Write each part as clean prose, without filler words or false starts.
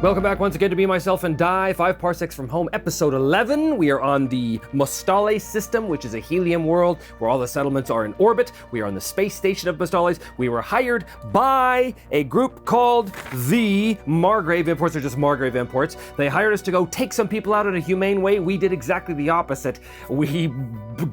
Welcome back once again to Be Myself and Die, 5 Parsecs from Home, episode 11. We are on the Mostales system, which is a helium world where all the settlements are in orbit. We are on the space station of Mostales. We were hired by a group called the Margrave Imports, or just Margrave Imports. They hired us to go take some people out in a humane way. We did exactly the opposite. We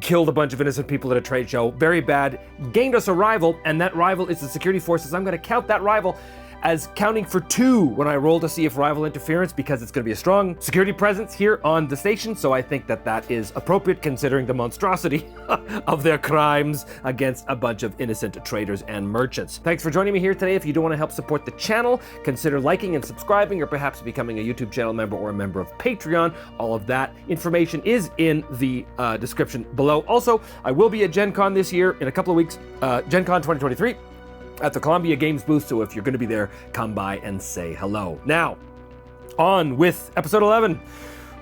killed a bunch of innocent people at a trade show. Very bad. Gained us a rival, and that rival is the security forces. I'm going to count that rival as counting for 2 when I roll to see if rival interference, because it's going to be a strong security presence here on the station, so I think that that is appropriate considering the monstrosity of their crimes against a bunch of innocent traders and merchants. Thanks for joining me here today. If you do want to help support the channel, consider liking and subscribing, or perhaps becoming a YouTube channel member or a member of Patreon. All of that information is in the description below. Also, I will be at Gen Con this year in a couple of weeks, Gen Con 2023. At the Columbia Games booth, so if you're going to be there, come by and say hello. Now, on with episode 11.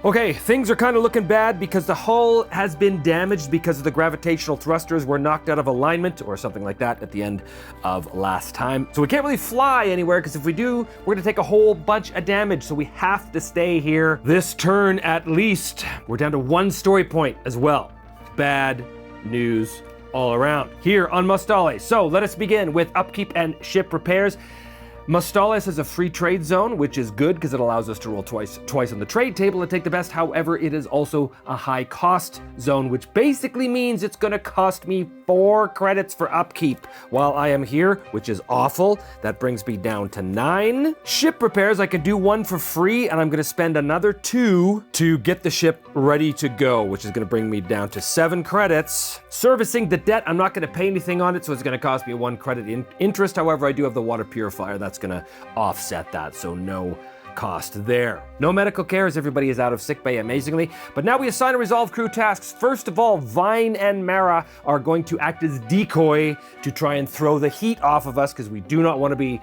Okay, things are kind of looking bad because the hull has been damaged because of the gravitational thrusters were knocked out of alignment or something like that at the end of last time. So we can't really fly anywhere, because if we do, we're going to take a whole bunch of damage, so we have to stay here this turn at least. We're down to 1 story point as well. Bad news all around here on Mostales. So let us begin with upkeep and ship repairs. Mostales is a free trade zone, which is good because it allows us to roll twice on the trade table and take the best. However, it is also a high cost zone, which basically means it's going to cost me 4 credits for upkeep while I am here, which is awful. That brings me down to 9. Ship repairs, I can do 1 for free, and I'm going to spend another 2 to get the ship ready to go, which is going to bring me down to 7 credits. Servicing the debt, I'm not going to pay anything on it, so it's going to cost me 1 credit in interest. However, I do have the water purifier. That's going to offset that, so no cost there. No medical care as everybody is out of sickbay, amazingly. But now we assign and resolve crew tasks. First of all, Vine and Mara are going to act as decoy to try and throw the heat off of us, because we do not want to be,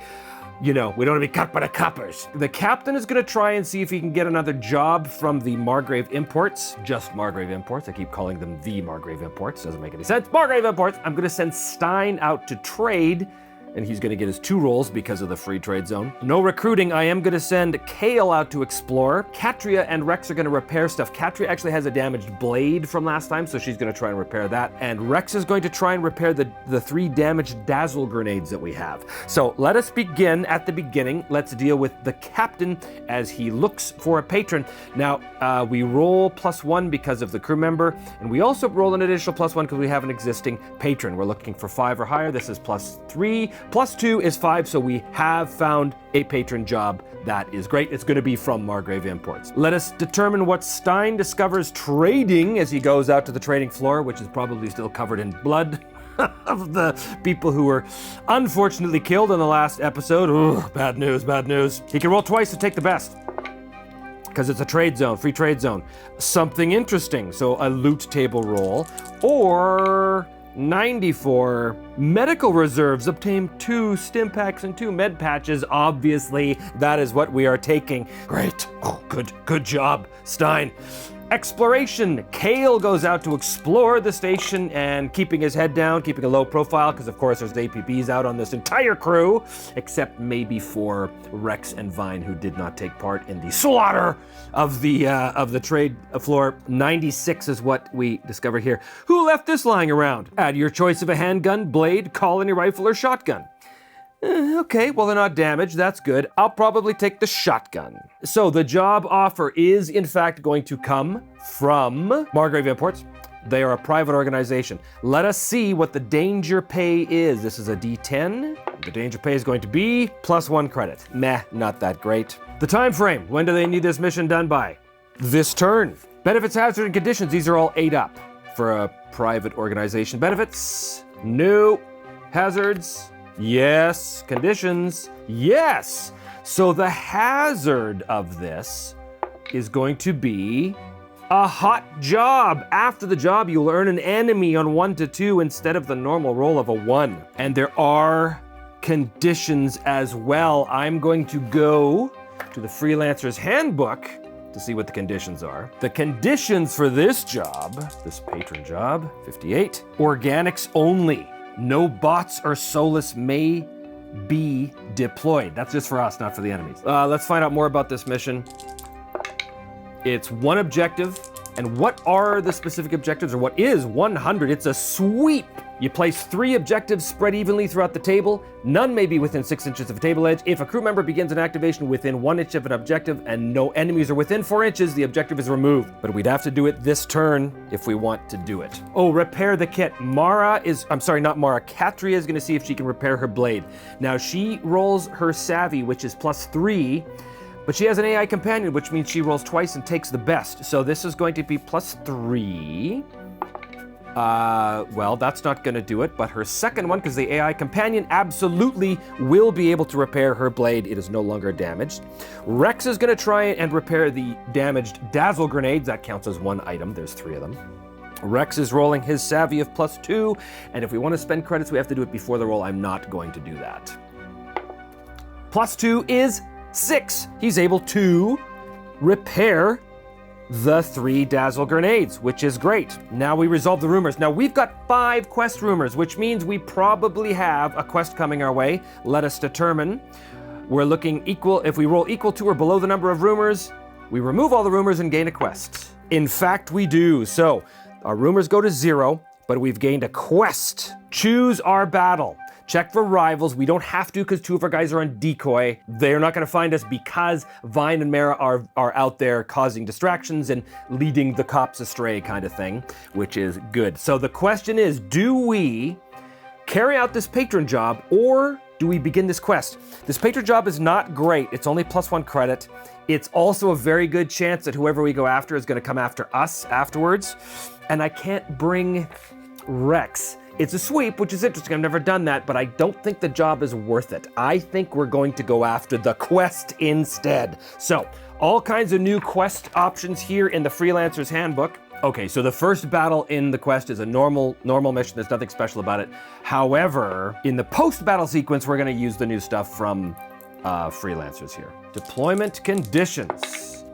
we don't want to be cut by the coppers. The captain is going to try and see if he can get another job from the Margrave Imports. Just Margrave Imports. I keep calling them the Margrave Imports. Doesn't make any sense. Margrave Imports. I'm going to send Stein out to trade, and he's going to get his 2 rolls because of the free trade zone. No recruiting. I am going to send Kale out to explore. Katria and Rex are going to repair stuff. Katria actually has a damaged blade from last time, so she's going to try and repair that. And Rex is going to try and repair the 3 damaged dazzle grenades that we have. So let us begin at the beginning. Let's deal with the captain as he looks for a patron. Now, we roll +1 because of the crew member, and we also roll an additional +1 because we have an existing patron. We're looking for 5 or higher. This is +3. +2 is 5, so we have found a patron job. That is great. It's going to be from Margrave Imports. Let us determine what Stein discovers trading as he goes out to the trading floor, which is probably still covered in blood of the people who were unfortunately killed in the last episode. Ooh, bad news, bad news. He can roll twice to take the best, because it's a trade zone, free trade zone. Something interesting, so a loot table roll, or 94 medical reserves. Obtain 2 stim packs and 2 med patches. Obviously, that is what we are taking. Great. Oh, good job, Stein. Exploration. Kale goes out to explore the station and keeping his head down, keeping a low profile, because of course there's APBs out on this entire crew, except maybe for Rex and Vine, who did not take part in the slaughter of the trade floor. 96 is what we discover here. Who left this lying around? Add your choice of a handgun, blade, colony rifle, or shotgun. Okay, well, they're not damaged. That's good. I'll probably take the shotgun. So the job offer is, in fact, going to come from Margrave Imports. They are a private organization. Let us see what the danger pay is. This is a D10. The danger pay is going to be +1 credit. Meh, not that great. The time frame. When do they need this mission done by? This turn. Benefits, hazard, and conditions. These are all 8 up for a private organization. Benefits. No. Hazards. Yes. Conditions. Yes. So the hazard of this is going to be a hot job. After the job, you'll earn an enemy on 1 to 2 instead of the normal roll of a 1. And there are conditions as well. I'm going to go to the Freelancer's Handbook to see what the conditions are. The conditions for this job, this patron job, 58, organics only. No bots or soulless may be deployed. That's just for us, not for the enemies. Let's find out more about this mission. It's one objective. And what are the specific objectives, or what is 100? It's a sweep. You place 3 objectives spread evenly throughout the table. None may be within 6 inches of a table edge. If a crew member begins an activation within 1 inch of an objective and no enemies are within 4 inches, the objective is removed. But we'd have to do it this turn if we want to do it. Oh, repair the kit. Katria is gonna see if she can repair her blade. Now she rolls her savvy, which is +3, but she has an AI companion, which means she rolls twice and takes the best. So this is going to be +3. Well, that's not gonna do it, but her second one, because the AI companion absolutely will be able to repair her blade. It is no longer damaged. Rex is gonna try and repair the damaged dazzle grenades. That counts as 1 item. There's 3 of them. Rex is rolling his savvy of +2, and if we want to spend credits, we have to do it before the roll. I'm not going to do that. +2 is 6. He's able to repair the 3 dazzle grenades, which is great. Now we resolve the rumors. Now we've got 5 quest rumors, which means we probably have a quest coming our way. Let us determine. We're looking equal. If we roll equal to or below the number of rumors, we remove all the rumors and gain a quest. In fact, we do. So our rumors go to 0, but we've gained a quest. Choose our battle. Check for rivals. We don't have to because 2 of our guys are on decoy. They're not going to find us because Vine and Mara are out there causing distractions and leading the cops astray kind of thing, which is good. So the question is, do we carry out this patron job or do we begin this quest? This patron job is not great. It's only +1 credit. It's also a very good chance that whoever we go after is going to come after us afterwards. And I can't bring Rex. It's a sweep, which is interesting. I've never done that, but I don't think the job is worth it. I think we're going to go after the quest instead. So, all kinds of new quest options here in the Freelancer's Handbook. Okay, so the first battle in the quest is a normal mission. There's nothing special about it. However, in the post-battle sequence, we're gonna use the new stuff from Freelancers here. Deployment conditions.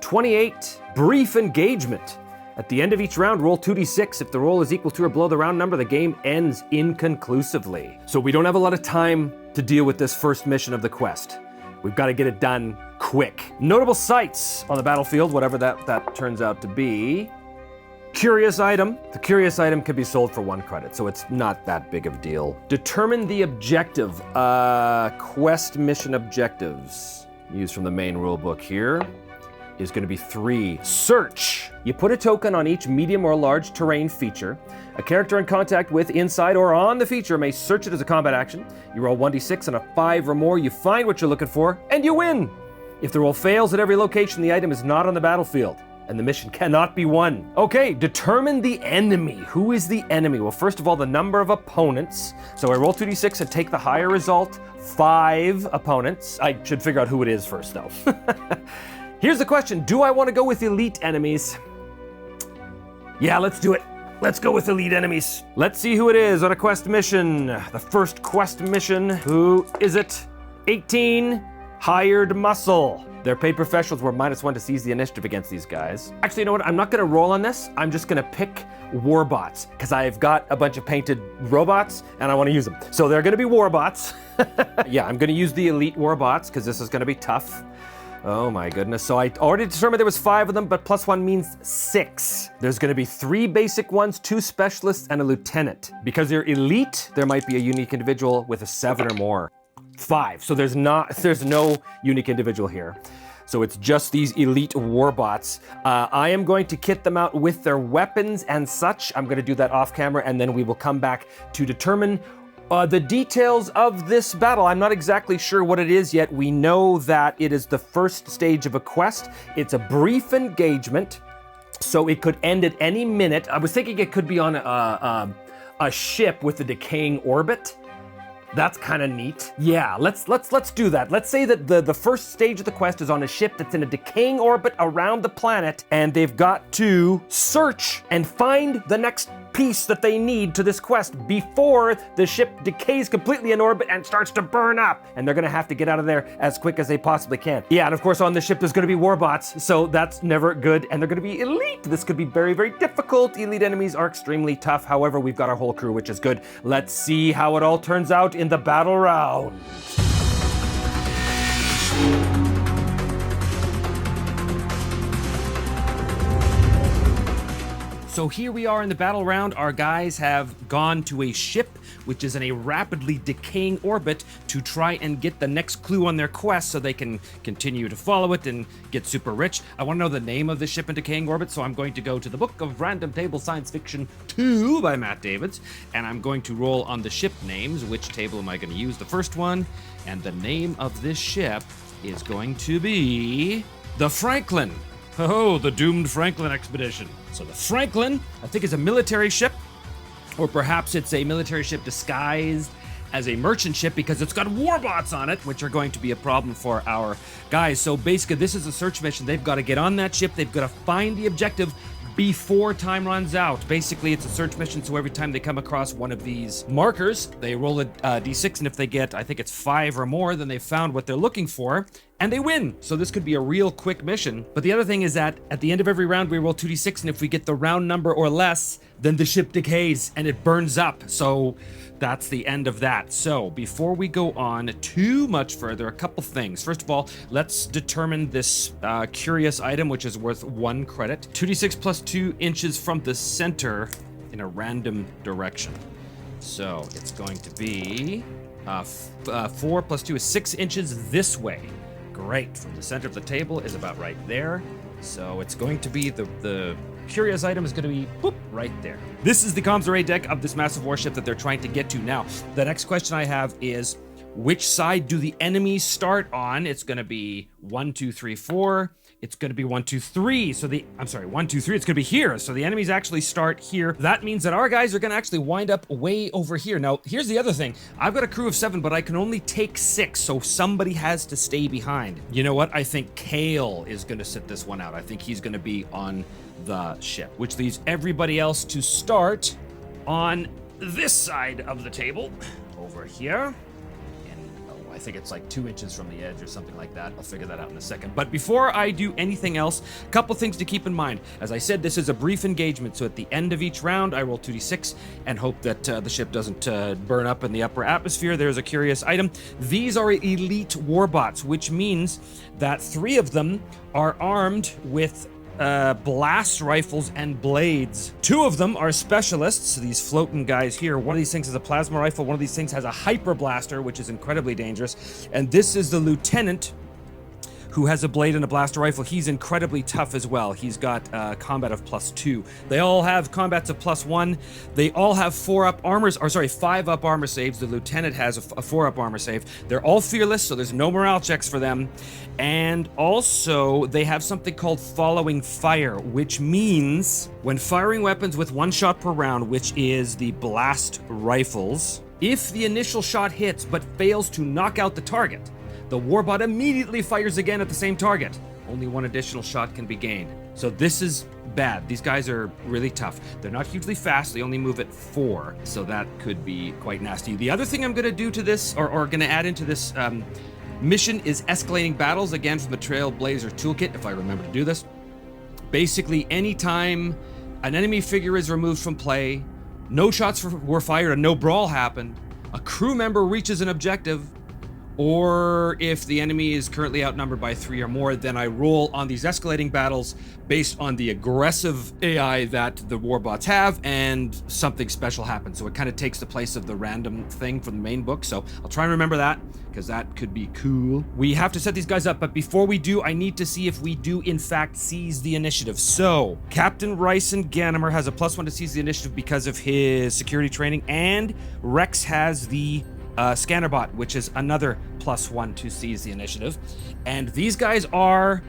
28, brief engagement. At the end of each round, roll 2d6. If the roll is equal to or below the round number, the game ends inconclusively. So we don't have a lot of time to deal with this first mission of the quest. We've got to get it done quick. Notable sights on the battlefield, whatever that turns out to be. Curious item. The curious item can be sold for 1 credit, so it's not that big of a deal. Determine the objective. Quest mission objectives. Used from the main rule book here. Is going to be 3. Search. You put a token on each medium or large terrain feature. A character in contact with, inside, or on the feature may search it as a combat action. You roll 1d6 and a 5 or more, you find what you're looking for, and you win! If the roll fails at every location, the item is not on the battlefield, and the mission cannot be won. Okay, determine the enemy. Who is the enemy? Well, first of all, the number of opponents. So I roll 2d6 and take the higher result, 5 opponents. I should figure out who it is first, though. Here's the question, do I want to go with elite enemies? Yeah, let's do it. Let's go with elite enemies. Let's see who it is on a quest mission. The first quest mission, who is it? 18, hired muscle. Their paid professionals were -1 to seize the initiative against these guys. Actually, you know what? I'm not gonna roll on this. I'm just gonna pick warbots because I've got a bunch of painted robots and I wanna use them. So they're gonna be warbots. Yeah, I'm gonna use the elite warbots because this is gonna be tough. Oh my goodness. So I already determined there was 5 of them, but +1 means 6. There's gonna be 3 basic ones, 2 specialists, and a lieutenant. Because they're elite, there might be a unique individual with a 7 or more. 5, so there's no unique individual here. So it's just these elite warbots. I am going to kit them out with their weapons and such. I'm gonna do that off camera, and then we will come back to determine the details of this battle. I'm not exactly sure what it is yet. We know that it is the first stage of a quest. It's a brief engagement, so it could end at any minute. I was thinking it could be on a ship with a decaying orbit. That's kind of neat. Yeah, let's do that. Let's say that the first stage of the quest is on a ship that's in a decaying orbit around the planet, and they've got to search and find the next piece that they need to this quest before the ship decays completely in orbit and starts to burn up. And they're gonna have to get out of there as quick as they possibly can. Yeah, and of course on the ship there's gonna be warbots, so that's never good. And they're gonna be elite. This could be very, very difficult. Elite enemies are extremely tough. However, we've got our whole crew, which is good. Let's see how it all turns out in the battle round. So here we are in the battle round. Our guys have gone to a ship which is in a rapidly decaying orbit to try and get the next clue on their quest so they can continue to follow it and get super rich. I want to know the name of the ship in decaying orbit, so I'm going to go to the Book of Random Table Science Fiction 2 by Matt Davids, and I'm going to roll on the ship names. Which table am I going to use? The first one, and the name of this ship is going to be the Franklin. Oh, the doomed Franklin expedition. So the Franklin, I think, is a military ship, or perhaps it's a military ship disguised as a merchant ship because it's got warbots on it, which are going to be a problem for our guys. So basically, this is a search mission. They've got to get on that ship. They've got to find the objective before time runs out. Basically, it's a search mission, so every time they come across one of these markers, they roll a d6, and if they get, I think it's 5 or more, then they've found what they're looking for, and they win. So this could be a real quick mission. But the other thing is that at the end of every round, we roll 2d6, and if we get the round number or less, then the ship decays and it burns up. So that's the end of that. So before we go on too much further, a couple things. First of all, let's determine this curious item, which is worth 1 credit. 2d6 plus 2 inches from the center in a random direction. So it's going to be 4 plus 2 is 6 inches this way. Great. From the center of the table is about right there. So it's going to be the curious item is going to be boop right there. This is the comms array deck of this massive warship that they're trying to get to. Now, the next question I have is, which side do the enemies start on? It's going to be 1, 2, 3, 4. It's going to be 1, 2, 3. So 1, 2, 3. It's going to be here. So the enemies actually start here. That means that our guys are going to actually wind up way over here. Now, here's the other thing. I've got a crew of 7, but I can only take 6. So somebody has to stay behind. You know what? I think Kale is going to sit this one out. I think he's going to be on the ship, which leaves everybody else to start on this side of the table over here. I think it's like 2 inches from the edge or something like that. I'll figure that out in a second. But before I do anything else, a couple things to keep in mind. As I said, this is a brief engagement, so at the end of each round, I roll 2d6 and hope that the ship doesn't burn up in the upper atmosphere. There's a curious item. These are elite warbots, which means that 3 of them are armed with blast rifles and blades. 2 of them are specialists, these floating guys here. One of these things has a plasma rifle, one of these things has a hyper blaster, which is incredibly dangerous. And this is the lieutenant who has a blade and a blaster rifle. He's incredibly tough as well. He's got combat of +2. They all have combats of +1. They all have 5 up armor saves. The lieutenant has a 4-up armor save. They're all fearless, so there's no morale checks for them. And also, they have something called following fire, which means when firing weapons with 1 shot per round, which is the blast rifles, if the initial shot hits but fails to knock out the target, the warbot immediately fires again at the same target. Only 1 additional shot can be gained. So this is bad. These guys are really tough. They're not hugely fast. They only move at 4. So that could be quite nasty. The other thing I'm going to do to this, or going to add into this mission, is escalating battles, again from the Trailblazer toolkit, if I remember to do this. Basically, anytime an enemy figure is removed from play, no shots were fired and no brawl happened, a crew member reaches an objective, or if the enemy is currently outnumbered by 3 or more, then I roll on these escalating battles based on the aggressive AI that the warbots have, and something special happens. So it kind of takes the place of the random thing from the main book. So I'll try and remember that, because that could be cool. We have to set these guys up, but before we do, I need to see if we do in fact seize the initiative. So Captain Ryson Ganimer has a +1 to seize the initiative because of his security training, and Rex has the scanner bot, which is another +1 to seize the initiative. And these guys are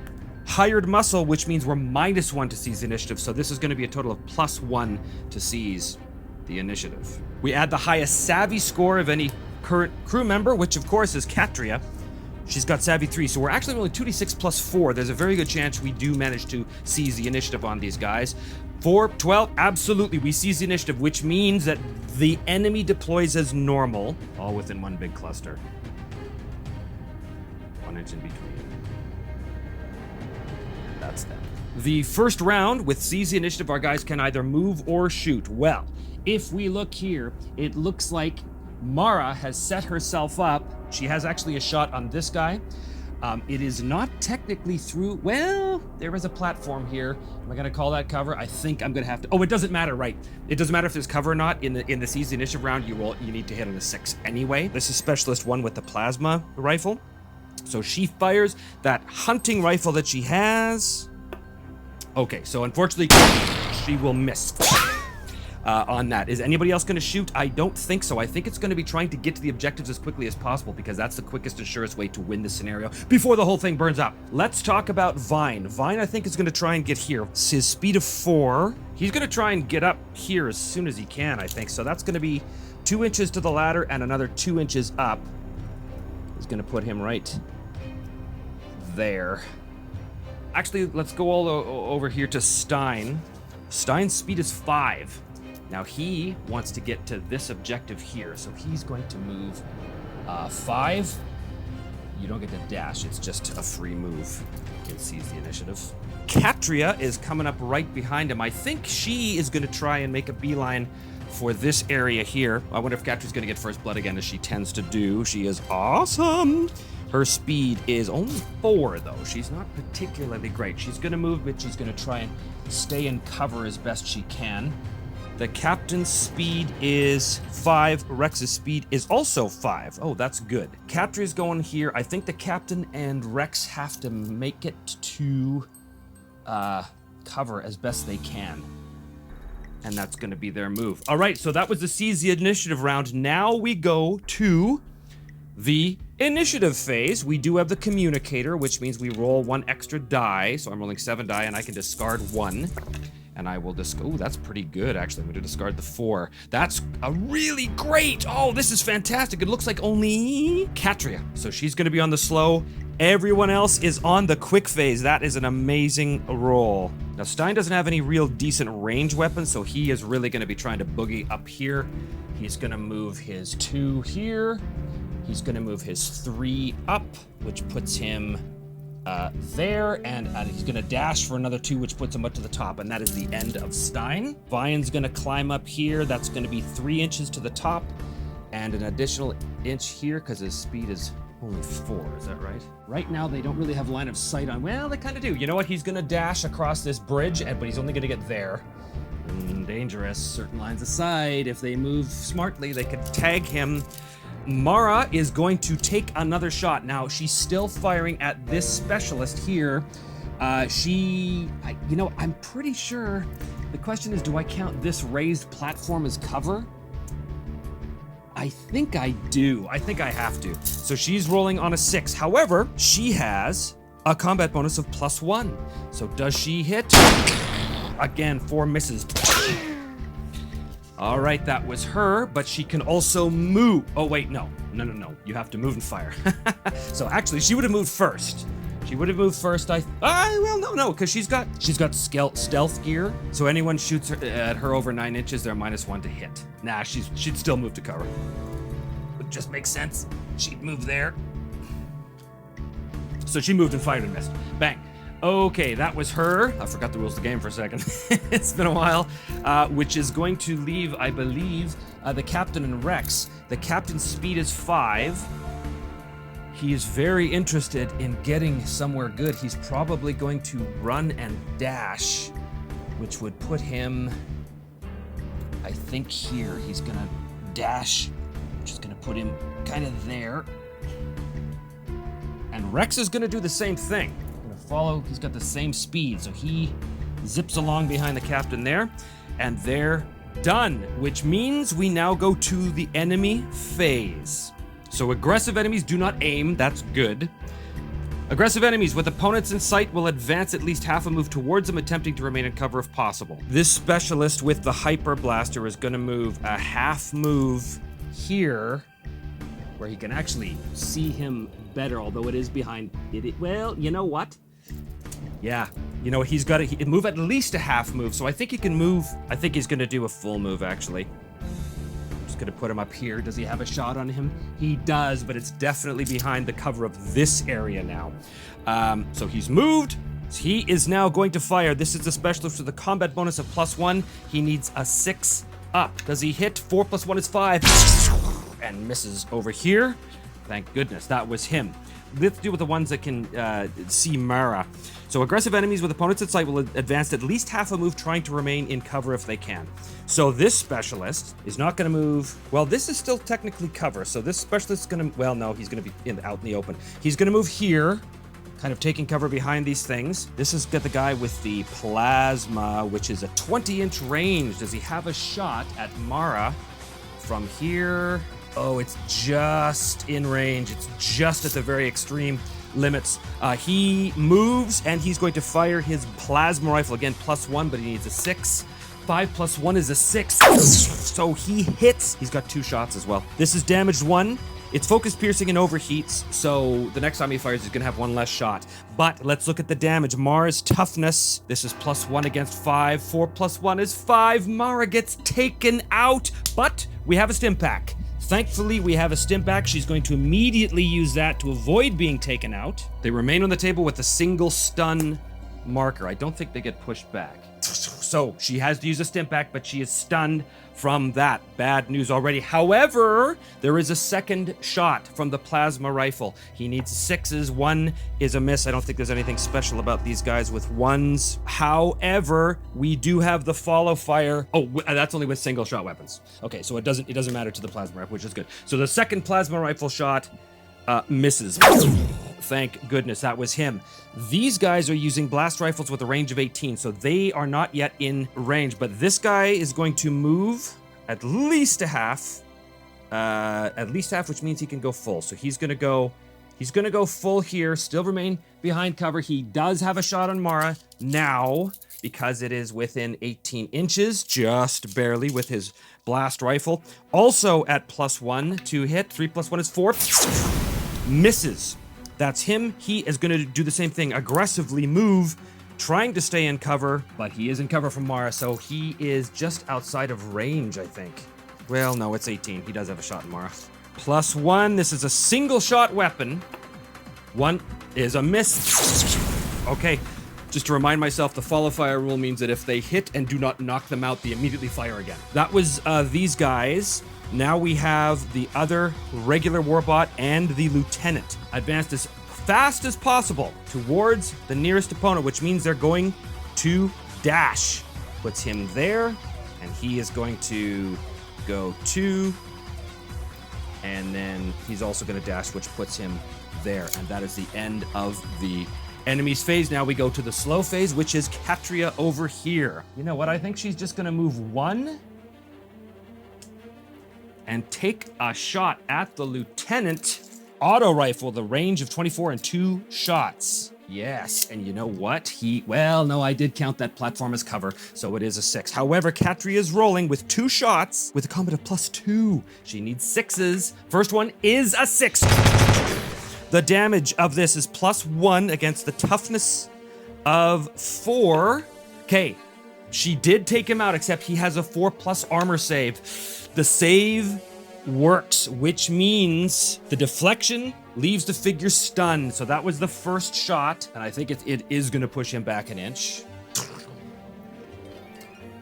hired muscle, which means we're -1 to seize the initiative. So this is going to be a total of +1 to seize the initiative. We add the highest savvy score of any current crew member, which of course is Katria. She's got savvy 3, so we're actually only 2d6 +4. There's a very good chance we do manage to seize the initiative on these guys. 4, 12, absolutely. We seize the initiative, which means that the enemy deploys as normal, all within one big cluster. 1 inch in between. That's them. The first round with seize the initiative, our guys can either move or shoot. Well, if we look here, it looks like Mara has set herself up. She has actually a shot on this guy. It is not technically through. Well, there is a platform here. Am I going to call that cover? I think I'm going to have to. Oh, it doesn't matter, right? It doesn't matter if there's cover or not. In the seize the initiative round, you need to hit on a 6 anyway. This is specialist 1 with the plasma rifle. So she fires that hunting rifle that she has. Okay, so unfortunately, she will miss on that. Is anybody else going to shoot? I don't think so. I think it's going to be trying to get to the objectives as quickly as possible because that's the quickest and surest way to win this scenario before the whole thing burns up. Let's talk about Vine. Vine, I think, is going to try and get here. It's his speed of 4. He's going to try and get up here as soon as he can, I think. So that's going to be 2 inches to the ladder and another 2 inches up. He's going to put him right there. Actually, let's go all over here to Stein. Stein's speed is 5. Now he wants to get to this objective here, so he's going to move 5. You don't get to dash, it's just a free move. It sees the initiative. Katria is coming up right behind him. I think she is going to try and make a beeline for this area here. I wonder if Katria's going to get first blood again, as she tends to do. She is awesome. Her speed is only 4, though. She's not particularly great. She's going to move, but she's going to try and stay in cover as best she can. The captain's speed is 5. Rex's speed is also 5. Oh, that's good. Katria's going here. I think the captain and Rex have to make it to cover as best they can. And that's going to be their move. All right, so that was the seize the initiative round. Now we go to the initiative phase. We do have the communicator, which means we roll 1 extra die. So I'm rolling 7 die, and I can discard 1. And I will discard. Oh, that's pretty good, actually. I'm going to discard the 4. That's a really great. Oh, this is fantastic. It looks like only Katria. So she's going to be on the slow. Everyone else is on the quick phase. That is an amazing roll. Now, Stein doesn't have any real decent range weapons, so he is really going to be trying to boogie up here. He's going to move his 2 here. He's going to move his 3 up, which puts him there, and he's going to dash for another 2, which puts him up to the top, and that is the end of Stein. Vian's going to climb up here. That's going to be 3 inches to the top, and an additional inch here, because his speed is only 4, is that right? Right now, they don't really have line of sight on. Well, they kind of do. You know what? He's going to dash across this bridge, but he's only going to get there. Dangerous. Certain lines of sight. If they move smartly, they could tag him. Mara is going to take another shot. Now, she's still firing at this specialist here. I'm pretty sure the question is, do I count this raised platform as cover? I think I do. I think I have to. So she's rolling on a 6. However, she has a combat bonus of +1. So does she hit? Again, 4 misses. All right, that was her, but she can also move. Oh, wait, no. You have to move and fire. So actually, she would have moved first. No, because she's got stealth gear. So anyone shoots at her over 9 inches, they're -1 to hit. Nah, she'd still move to cover. Would just make sense. She'd move there. So she moved and fired and missed. Bang. Okay, that was her. I forgot the rules of the game for a second. It's been a while. Which is going to leave, I believe, the captain and Rex. The captain's speed is 5. He is very interested in getting somewhere good. He's probably going to run and dash, which would put him, I think, here. He's going to dash, which is going to put him kind of there. And Rex is going to do the same thing. Follow, he's got the same speed, so he zips along behind the captain there, and they're done, which means we now go to the enemy phase. So aggressive enemies do not aim, that's good. Aggressive enemies with opponents in sight will advance at least half a move towards them, attempting to remain in cover if possible. This specialist with the hyper blaster is going to move a half move here, where he can actually see him better, although it is behind it. Well, you know what? Yeah. You know, he's got to move at least a half move, so I think he can move. I think he's going to do a full move, actually. Just going to put him up here. Does he have a shot on him? He does, but it's definitely behind the cover of this area now. So he's moved. He is now going to fire. This is the specialist with a combat bonus of +1. He needs a 6 up. Does he hit? 4 + 1 is 5. And misses over here. Thank goodness, that was him. Let's do with the ones that can see Mara. So aggressive enemies with opponents at sight will advance at least half a move, trying to remain in cover if they can. So this specialist is not going to move. Well, this is still technically cover. So this specialist is going to, well, no, he's going to be out in the open. He's going to move here, kind of taking cover behind these things. This has got the guy with the plasma, which is a 20-inch range. Does he have a shot at Mara from here? Oh, it's just in range. It's just at the very extreme limits. He moves, and he's going to fire his plasma rifle. Again, +1, but he needs a 6. 5 + 1 is a 6. So he hits. He's got 2 shots as well. This is damaged 1. It's focus piercing and overheats, so the next time he fires, he's going to have 1 less shot. But let's look at the damage. Mara's toughness. This is +1 against 5. 4 + 1 is 5. Mara gets taken out, but we have a stim pack. Thankfully, we have a stim pack. She's going to immediately use that to avoid being taken out. They remain on the table with a single stun marker. I don't think they get pushed back. So she has to use a stim pack, but she is stunned from that. Bad news already. However, there is a second shot from the plasma rifle. He needs 6s. 1 is a miss. I don't think there's anything special about these guys with 1s. However, we do have the follow fire. Oh, that's only with single shot weapons. Okay, so it doesn't matter to the plasma rifle, which is good. So the second plasma rifle shot misses. Thank goodness that was him. These guys are using blast rifles with a range of 18, so they are not yet in range, but this guy is going to move at least a half. Which means he can go full. So he's going to go full here, still remain behind cover. He does have a shot on Mara now because it is within 18 inches, just barely with his blast rifle. Also at +1 to hit. 3 + 1 is 4. Misses. That's him. He is going to do the same thing, aggressively move, trying to stay in cover, but he is in cover from Mara, so he is just outside of range, I think. Well, no, it's 18. He does have a shot in Mara. +1. This is a single shot weapon. 1 is a miss. Okay, just to remind myself, the follow fire rule means that if they hit and do not knock them out, they immediately fire again. That was these guys. Now we have the other regular warbot and the lieutenant. Advanced as fast as possible towards the nearest opponent, which means they're going to dash. Puts him there, and he is going to go 2. And then he's also going to dash, which puts him there. And that is the end of the enemy's phase. Now we go to the slow phase, which is Katria over here. You know what? I think she's just going to move 1 and take a shot at the lieutenant. Auto rifle, the range of 24 and 2 shots. Yes, and you know what? Well, no, I did count that platform as cover, so it is a 6. However, Katria is rolling with 2 shots with a combat of +2. She needs 6s. First one is a 6. The damage of this is +1 against the toughness of 4. Okay, she did take him out, except he has a 4+ armor save. The save works, which means the deflection leaves the figure stunned. So that was the first shot, and I think it is going to push him back an inch.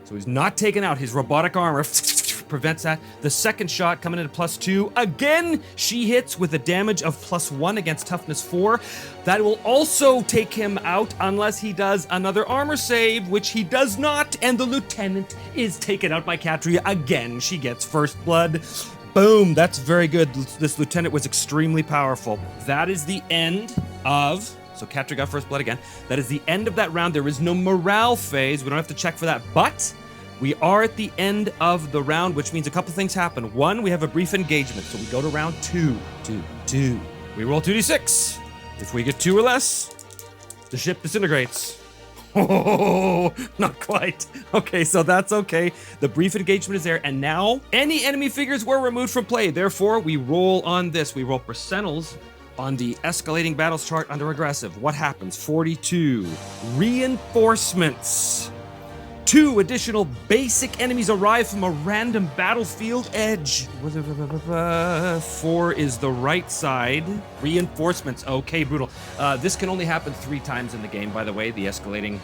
So he's not taken out. His robotic armor prevents that. The second shot coming in at +2. Again, she hits with a damage of +1 against toughness 4. That will also take him out unless he does another armor save, which he does not. And the lieutenant is taken out by Katria again. She gets first blood. Boom, that's very good. This lieutenant was extremely powerful. That is the end of... So Katria got first blood again. That is the end of that round. There is no morale phase. We don't have to check for that. But we are at the end of the round, which means a couple things happen. 1, we have a brief engagement. So we go to round 2. 2. We roll 2d6. If we get 2 or less, the ship disintegrates. Oh, not quite. Okay, so that's okay. The brief engagement is there, and now any enemy figures were removed from play. Therefore, we roll on this. We roll percentiles On the escalating battles chart under aggressive, what happens? 42. Reinforcements. 2 additional basic enemies arrive from a random battlefield edge. 4 is the right side. Reinforcements. Okay, brutal. This can only happen 3 times in the game, by the way, the escalating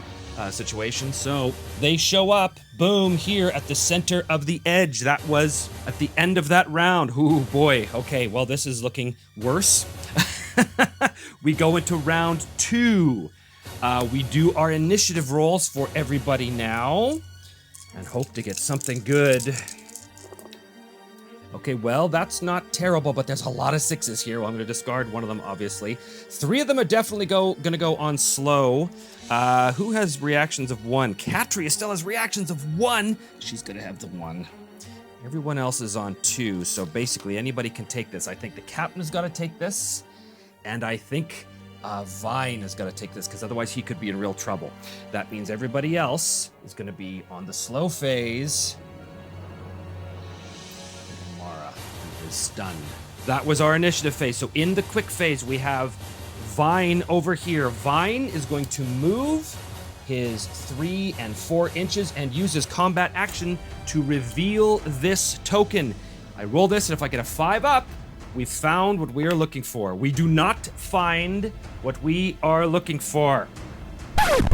situation. So they show up, boom, here at the center of the edge. That was at the end of that round. Ooh, boy. Okay, well, this is looking worse. We go into round 2. We do our initiative rolls for everybody now and hope to get something good. Okay, well, that's not terrible, but there's a lot of 6s here. Well, I'm going to discard one of them, obviously. 3 of them are definitely going to go on slow. Who has reactions of 1? Katria still has reactions of 1. She's going to have the 1. Everyone else is on 2, so basically anybody can take this. I think the captain has got to take this, and I think Vine has got to take this, because otherwise he could be in real trouble. That means everybody else is going to be on the slow phase. Mara, who is stunned. That was our initiative phase. So in the quick phase, we have Vine over here. Vine is going to move his 3 and 4 inches and use his combat action to reveal this token. I roll this, and if I get a 5 up, we found what we are looking for. We do not find what we are looking for.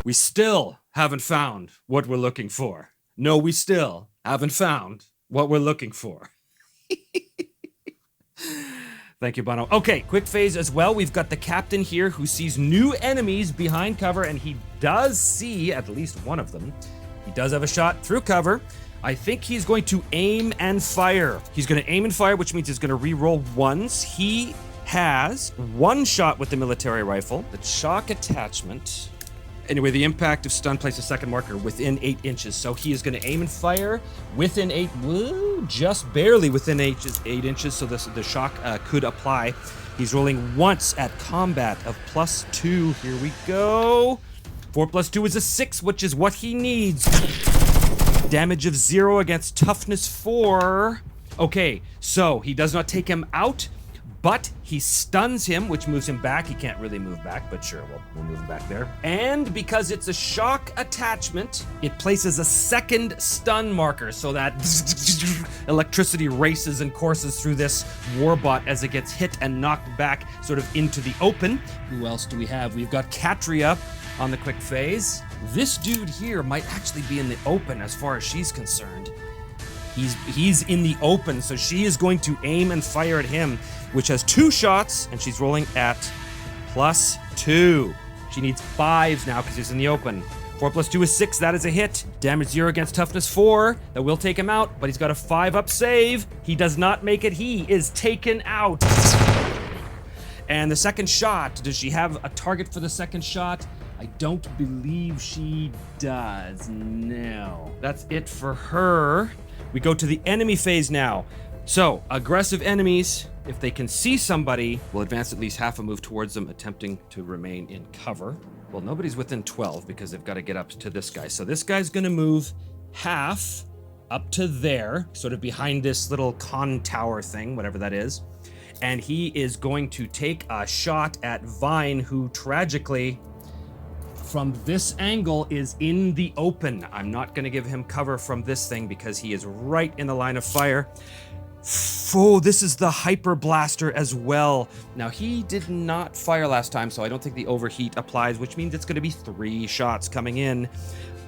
We still haven't found what we're looking for. No, we still haven't found what we're looking for. Thank you, Bono. Okay, quick phase as well. We've got the captain here who sees new enemies behind cover, and he does see at least one of them. He does have a shot through cover. I think he's going to aim and fire. He's going to aim and fire, which means he's going to re-roll 1s. He has 1 shot with the military rifle. The shock attachment. Anyway, the impact of stun places a second marker within 8 inches. So he is going to aim and fire within 8, just barely within 8 inches. So the shock could apply. He's rolling once at combat of +2. Here we go. 4 + 2 is a 6, which is what he needs. Damage of 0 against toughness 4. Okay, so he does not take him out, but he stuns him, which moves him back. He can't really move back, but sure, we'll move him back there. And because it's a shock attachment, it places a second stun marker, so that electricity races and courses through this warbot as it gets hit and knocked back sort of into the open. Who else do we have? We've got Katria on the quick phase. This dude here might actually be in the open as far as she's concerned. He's in the open, so she is going to aim and fire at him, which has 2 shots, and she's rolling at +2. She needs 5s now because he's in the open. 4 + 2 is 6. That is a hit. Damage 0 against toughness 4. That will take him out, but he's got a 5-up save. He does not make it. He is taken out. And the second shot, does she have a target for the second shot? I don't believe she does. No. That's it for her. We go to the enemy phase now. So, aggressive enemies, if they can see somebody, will advance at least half a move towards them, attempting to remain in cover. Well, nobody's within 12 because they've got to get up to this guy. So this guy's going to move half up to there, sort of behind this little con tower thing, whatever that is. And he is going to take a shot at Vine, who tragically, from this angle, is in the open. I'm not going to give him cover from this thing because he is right in the line of fire. Oh, this is the Hyper Blaster as well. Now, he did not fire last time, so I don't think the overheat applies, which means it's going to be 3 shots coming in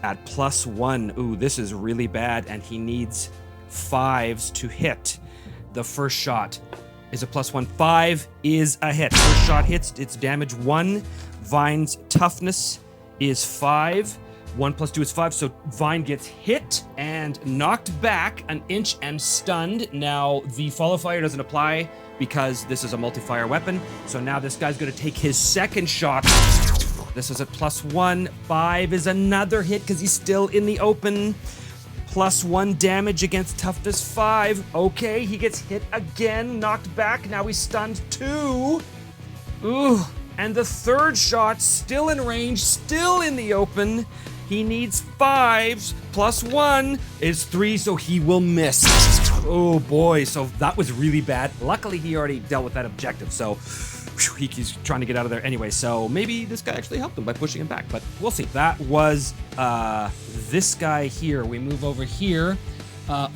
at +1. Ooh, this is really bad, and he needs 5s to hit. The first shot is a +1. 5 is a hit. First shot hits, it's damage 1. Vine's toughness is 5. 1 + 2 is 5, so Vine gets hit and knocked back 1 inch and stunned. Now, the follow fire doesn't apply because this is a multi-fire weapon, so now this guy's going to take his second shot. This is at +1. 5 is another hit because he's still in the open. +1 damage against toughness 5. Okay, he gets hit again, knocked back. Now he's stunned 2. Ooh. And the third shot, still in range, still in the open. He needs 5s. +1 is 3, so he will miss. Oh boy, so that was really bad. Luckily, he already dealt with that objective, so he's trying to get out of there anyway. So maybe this guy actually helped him by pushing him back, but we'll see. That was this guy here. We move over here.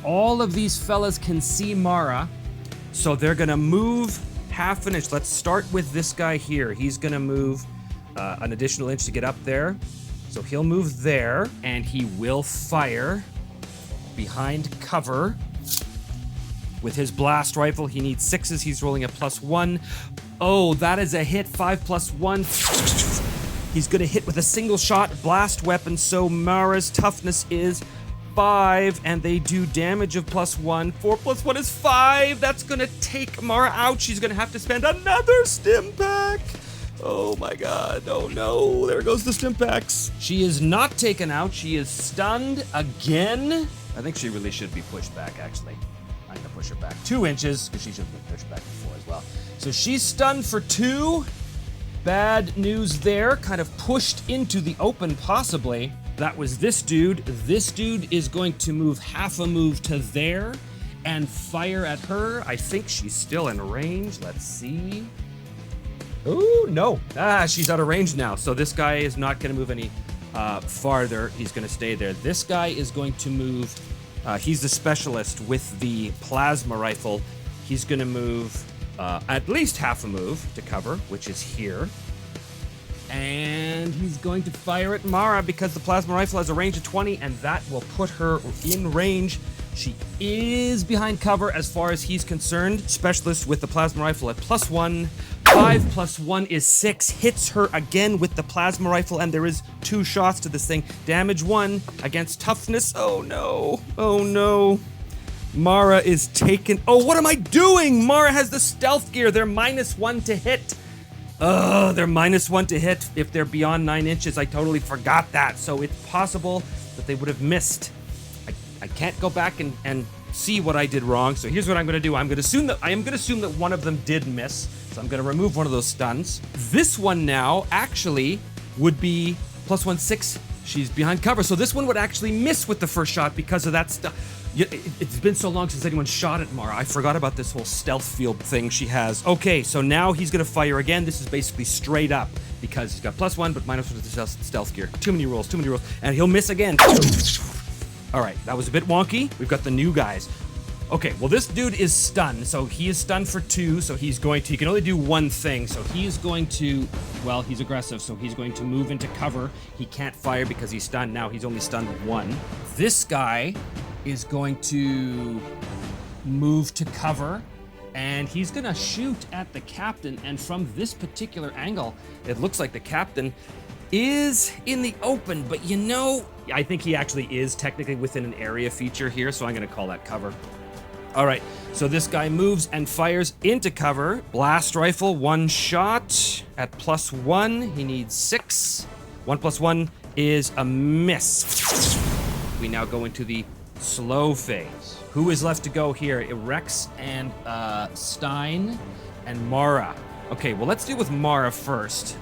All of these fellas can see Mara, so they're gonna move half an inch. Let's start with this guy here. He's gonna move an additional inch to get up there. So he'll move there, and he will fire behind cover with his blast rifle. He needs 6s. He's rolling a +1. Oh, that is a hit. 5 + 1. He's gonna hit with a single shot blast weapon. So Mara's toughness is 5, and they do damage of +1. 4 + 1 is 5. That's gonna take Mara out. She's gonna have to spend another stim pack. Oh my god. Oh no. There goes the stim packs. She is not taken out. She is stunned again. I think she really should be pushed back, actually. I'm gonna push her back 2 inches, because she should have been pushed back before as well. So she's stunned for 2. Bad news there. Kind of pushed into the open, possibly. That was this dude. This dude is going to move half a move to there and fire at her. I think she's still in range. Let's see. Ooh, no. She's out of range now. So this guy is not going to move any farther. He's going to stay there. This guy is going to move. He's the specialist with the plasma rifle. He's going to move at least half a move to cover, which is here. And he's going to fire at Mara because the plasma rifle has a range of 20, and that will put her in range. She is behind cover as far as he's concerned. Specialist with the plasma rifle at +1. 5 + 1 is 6. Hits her again with the plasma rifle, and there is 2 shots to this thing. Damage 1 against toughness. Oh no. Oh no. Mara is taken. Oh, what am I doing? Mara has the stealth gear. They're -1 to hit. They're -1 to hit if they're beyond 9 inches. I totally forgot that. So it's possible that they would have missed. I can't go back and see what I did wrong. So here's what I'm going to do. I am going to assume that one of them did miss. So I'm going to remove one of those stuns. This one now actually would be +1, 6. She's behind cover. So this one would actually miss with the first shot because of that stuff. It's been so long since anyone shot at Mara. I forgot about this whole stealth field thing she has. Okay, so now he's going to fire again. This is basically straight up because he's got +1 but -1 with the stealth gear. Too many rolls. And he'll miss again. All right, that was a bit wonky. We've got the new guys. Okay, well, this dude is stunned. So he is stunned for 2. So he can only do one thing. So he is going to, well, he's aggressive. So he's going to move into cover. He can't fire because he's stunned. Now he's only stunned 1. This guy is going to move to cover, and he's gonna shoot at the captain. And from this particular angle, it looks like the captain is in the open, but you know, I think he actually is technically within an area feature here, so I'm gonna call that cover. All right, so this guy moves and fires into cover. Blast rifle, 1 shot at +1. He needs 6. 1 + 1 is a miss. We now go into the slow phase. Who is left to go here? Rex and Stein and Mara. Okay, well, let's deal with Mara first.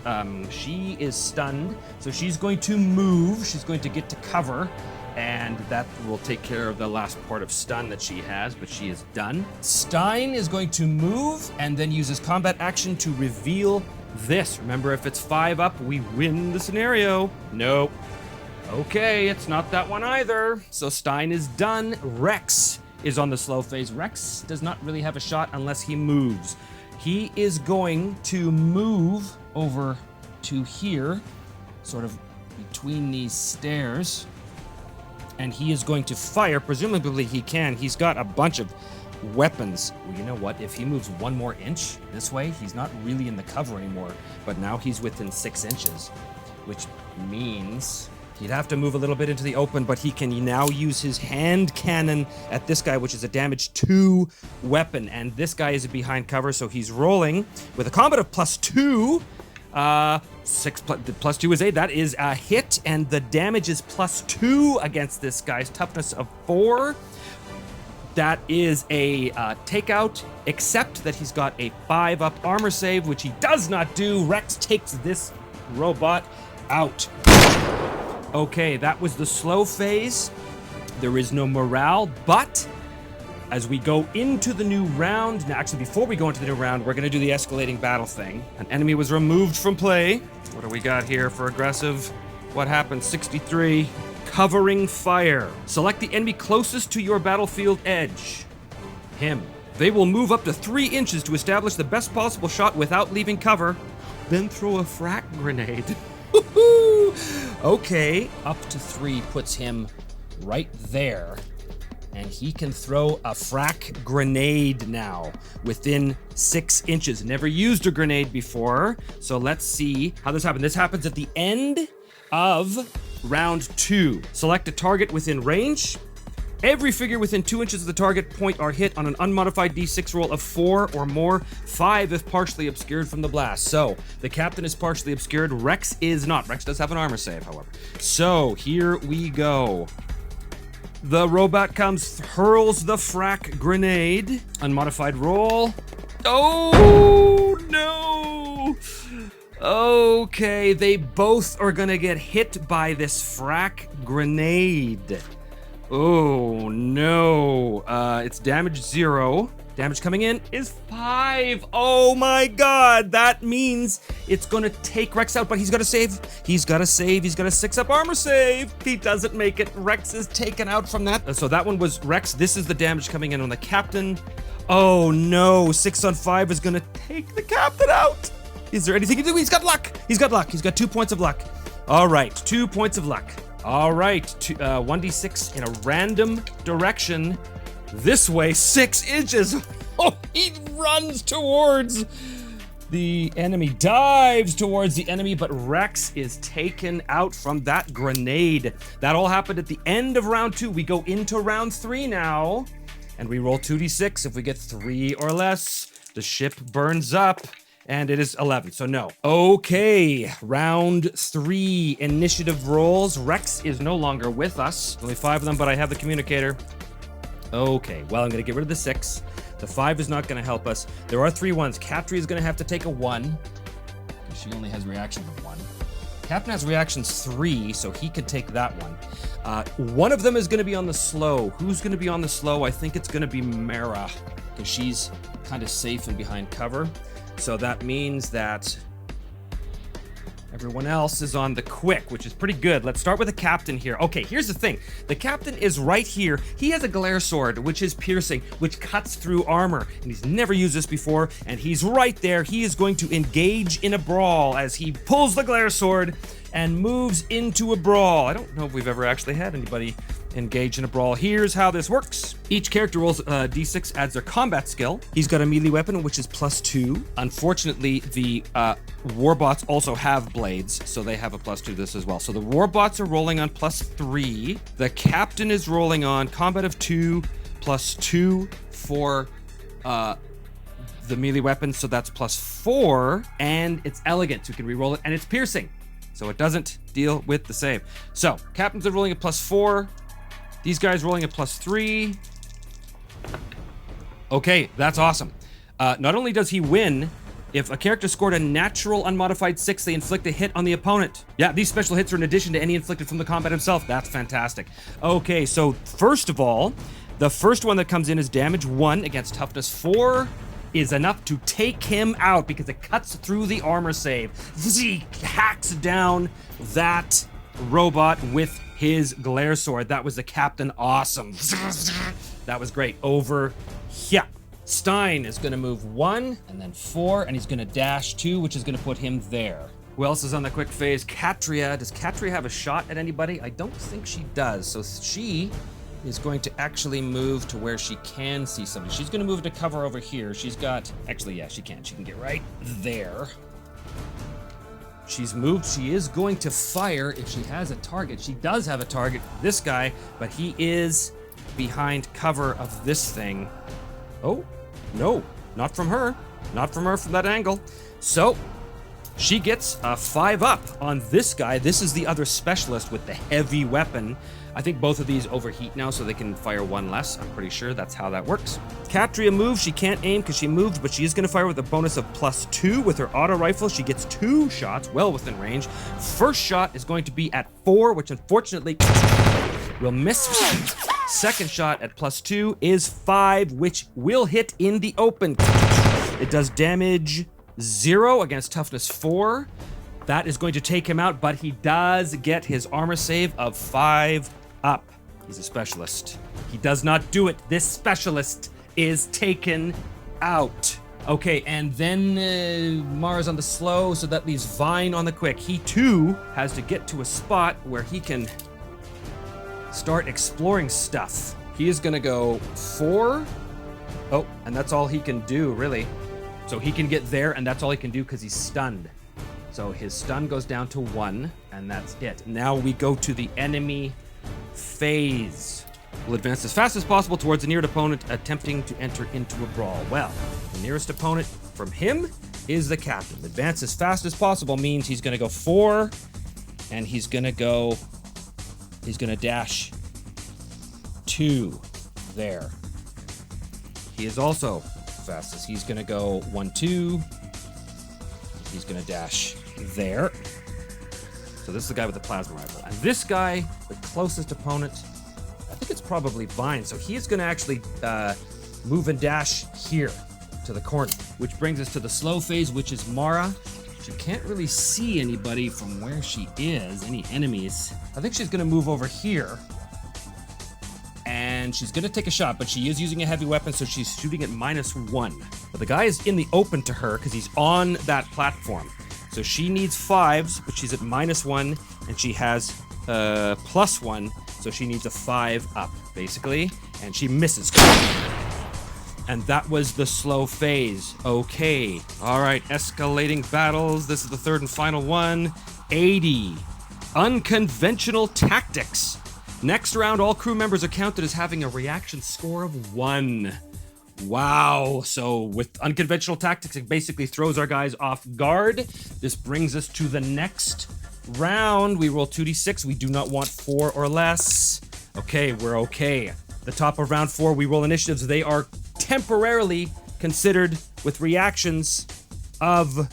She is stunned, so she's going to move. She's going to get to cover, and that will take care of the last part of stun that she has, but she is done. Stein is going to move and then use his combat action to reveal this. Remember, if it's 5 up, we win the scenario. Nope. Okay, it's not that one either. So Stein is done. Rex is on the slow phase. Rex does not really have a shot unless he moves. He is going to move over to here, sort of between these stairs, and he is going to fire. Presumably he can. He's got a bunch of weapons. Well, you know what? If he moves 1 more inch this way, he's not really in the cover anymore, but now he's within 6 inches, which means he'd have to move a little bit into the open, but he can now use his hand cannon at this guy, which is a damage 2 weapon. And this guy is behind cover, so he's rolling with a combat of +2. 6 plus 2 is 8. That is a hit, and the damage is +2 against this guy's toughness of 4. That is a takeout, except that he's got a 5-up armor save, which he does not do. Rex takes this robot out. Okay, that was the slow phase. There is no morale, but as we go into the new round. Now, actually, before we go into the new round, we're going to do the escalating battle thing. An enemy was removed from play. What do we got here for aggressive? What happened? 63. Covering fire. Select the enemy closest to your battlefield edge. Him. They will move up to 3 inches to establish the best possible shot without leaving cover. Then throw a frag grenade. Okay, up to 3 puts him right there. And he can throw a frag grenade now within 6 inches. Never used a grenade before. So let's see how this happens. This happens at the end of round 2. Select a target within range. Every figure within 2 inches of the target point are hit on an unmodified d6 roll of 4 or more, 5 if partially obscured from the blast. So, the captain is partially obscured, Rex is not. Rex does have an armor save, however. So, here we go. The robot comes, hurls the frag grenade. Unmodified roll. Oh, no! Okay, they both are gonna get hit by this frag grenade. Oh no, it's damage 0. Damage coming in is 5. Oh my god, that means it's gonna take Rex out, but he's gotta save. He's gotta save, he's got a 6-up armor save. He doesn't make it, Rex is taken out from that. So that one was Rex, this is the damage coming in on the captain. Oh no, 6 on 5 is gonna take the captain out. Is there anything he can do? He's got luck, he's got luck, he's got 2 points of luck. All right, 2 points of luck. All right, 1d6 in a random direction. This way, 6 inches. Oh, he runs towards the enemy, dives towards the enemy, but Rex is taken out from that grenade. That all happened at the end of round 2. We go into round 3 now, and we roll 2d6. If we get 3 or less, the ship burns up. And it is 11, so no. Okay, round 3 initiative rolls. Rex is no longer with us. Only 5 of them, but I have the communicator. Okay, well, I'm gonna get rid of the 6. The 5 is not gonna help us. There are 3 1s. Katri is gonna have to take a 1. She only has reactions of 1. Captain has reactions 3, so he could take that one. One of them is gonna be on the slow. Who's gonna be on the slow? I think it's gonna be Mara, because she's kind of safe and behind cover. So that means that everyone else is on the quick, which is pretty good. Let's start with the captain here. Okay, here's the thing. The captain is right here. He has a glare sword, which is piercing, which cuts through armor. And he's never used this before, and he's right there. He is going to engage in a brawl as he pulls the glare sword and moves into a brawl. I don't know if we've ever actually had anybody engage in a brawl. Here's how this works. Each character rolls d6, adds their combat skill. He's got a melee weapon, which is +2. Unfortunately, the warbots also have blades, so they have a +2 to this as well. So the warbots are rolling on +3. The captain is rolling on combat of 2, +2 for the melee weapon, so that's +4. And it's elegant, so you can re-roll it, and it's piercing, so it doesn't deal with the save. So captains are rolling a +4. These guys rolling a +3. Okay, that's awesome. Not only does he win, if a character scored a natural unmodified 6, they inflict a hit on the opponent. Yeah, these special hits are in addition to any inflicted from the combat himself. That's fantastic. Okay, so first of all, the first one that comes in is damage 1 against toughness 4 is enough to take him out because it cuts through the armor save. He hacks down that robot with his glare sword. That was the captain. Awesome. That was great. Over here. Stein is going to move 1 and then 4, and he's going to dash 2, which is going to put him there. Who else is on the quick phase? Katria. Does Katria have a shot at anybody? I don't think she does. So she is going to actually move to where she can see somebody. She's going to move to cover over here. She's got... Actually, yeah, she can. She can get right there. She's moved. She is going to fire if she has a target. She does have a target, this guy, but he is behind cover of this thing. Oh, no, not from her. Not from her from that angle. So she gets a 5-up on this guy. This is the other specialist with the heavy weapon. I think both of these overheat now, so they can fire 1 less. I'm pretty sure that's how that works. Katria moves. She can't aim because she moved, but she is going to fire with a bonus of +2 with her auto rifle. She gets 2 shots, well within range. First shot is going to be at 4, which unfortunately will miss. Second shot at +2 is 5, which will hit in the open. It does damage 0 against toughness 4. That is going to take him out, but he does get his armor save of 5 up. He's a specialist. He does not do it. This specialist is taken out. Okay, and then Mara's on the slow, so that leaves Vine on the quick. He too has to get to a spot where he can start exploring stuff. He is gonna go 4. Oh, and that's all he can do, really. So he can get there, and that's all he can do because he's stunned. So his stun goes down to 1, and that's it. Now we go to the enemy phase. We'll advance as fast as possible towards the nearest opponent, attempting to enter into a brawl. Well, the nearest opponent from him is the captain. Advance as fast as possible means he's gonna go 4, and he's gonna dash 2 there. He is also fastest. He's gonna go 1, 2. He's gonna dash there. So this is the guy with the plasma rifle. And this guy, the closest opponent, I think it's probably Vine. So he is gonna actually move and dash here to the corner, which brings us to the slow phase, which is Mara. She can't really see anybody from where she is, any enemies. I think she's gonna move over here. And she's gonna take a shot, but she is using a heavy weapon, so she's shooting at -1. But the guy is in the open to her because he's on that platform. So she needs 5s, but she's at -1, and she has +1, so she needs a 5 up, basically. And she misses. And that was the slow phase. Okay. All right, escalating battles. This is the third and final one. 80. Unconventional tactics. Next round, all crew members are counted as having a reaction score of 1. Wow. So with unconventional tactics, it basically throws our guys off guard. This brings us to the next round. We roll 2d6. We do not want 4 or less. Okay, we're okay. The top of round 4, we roll initiatives. They are temporarily considered with reactions of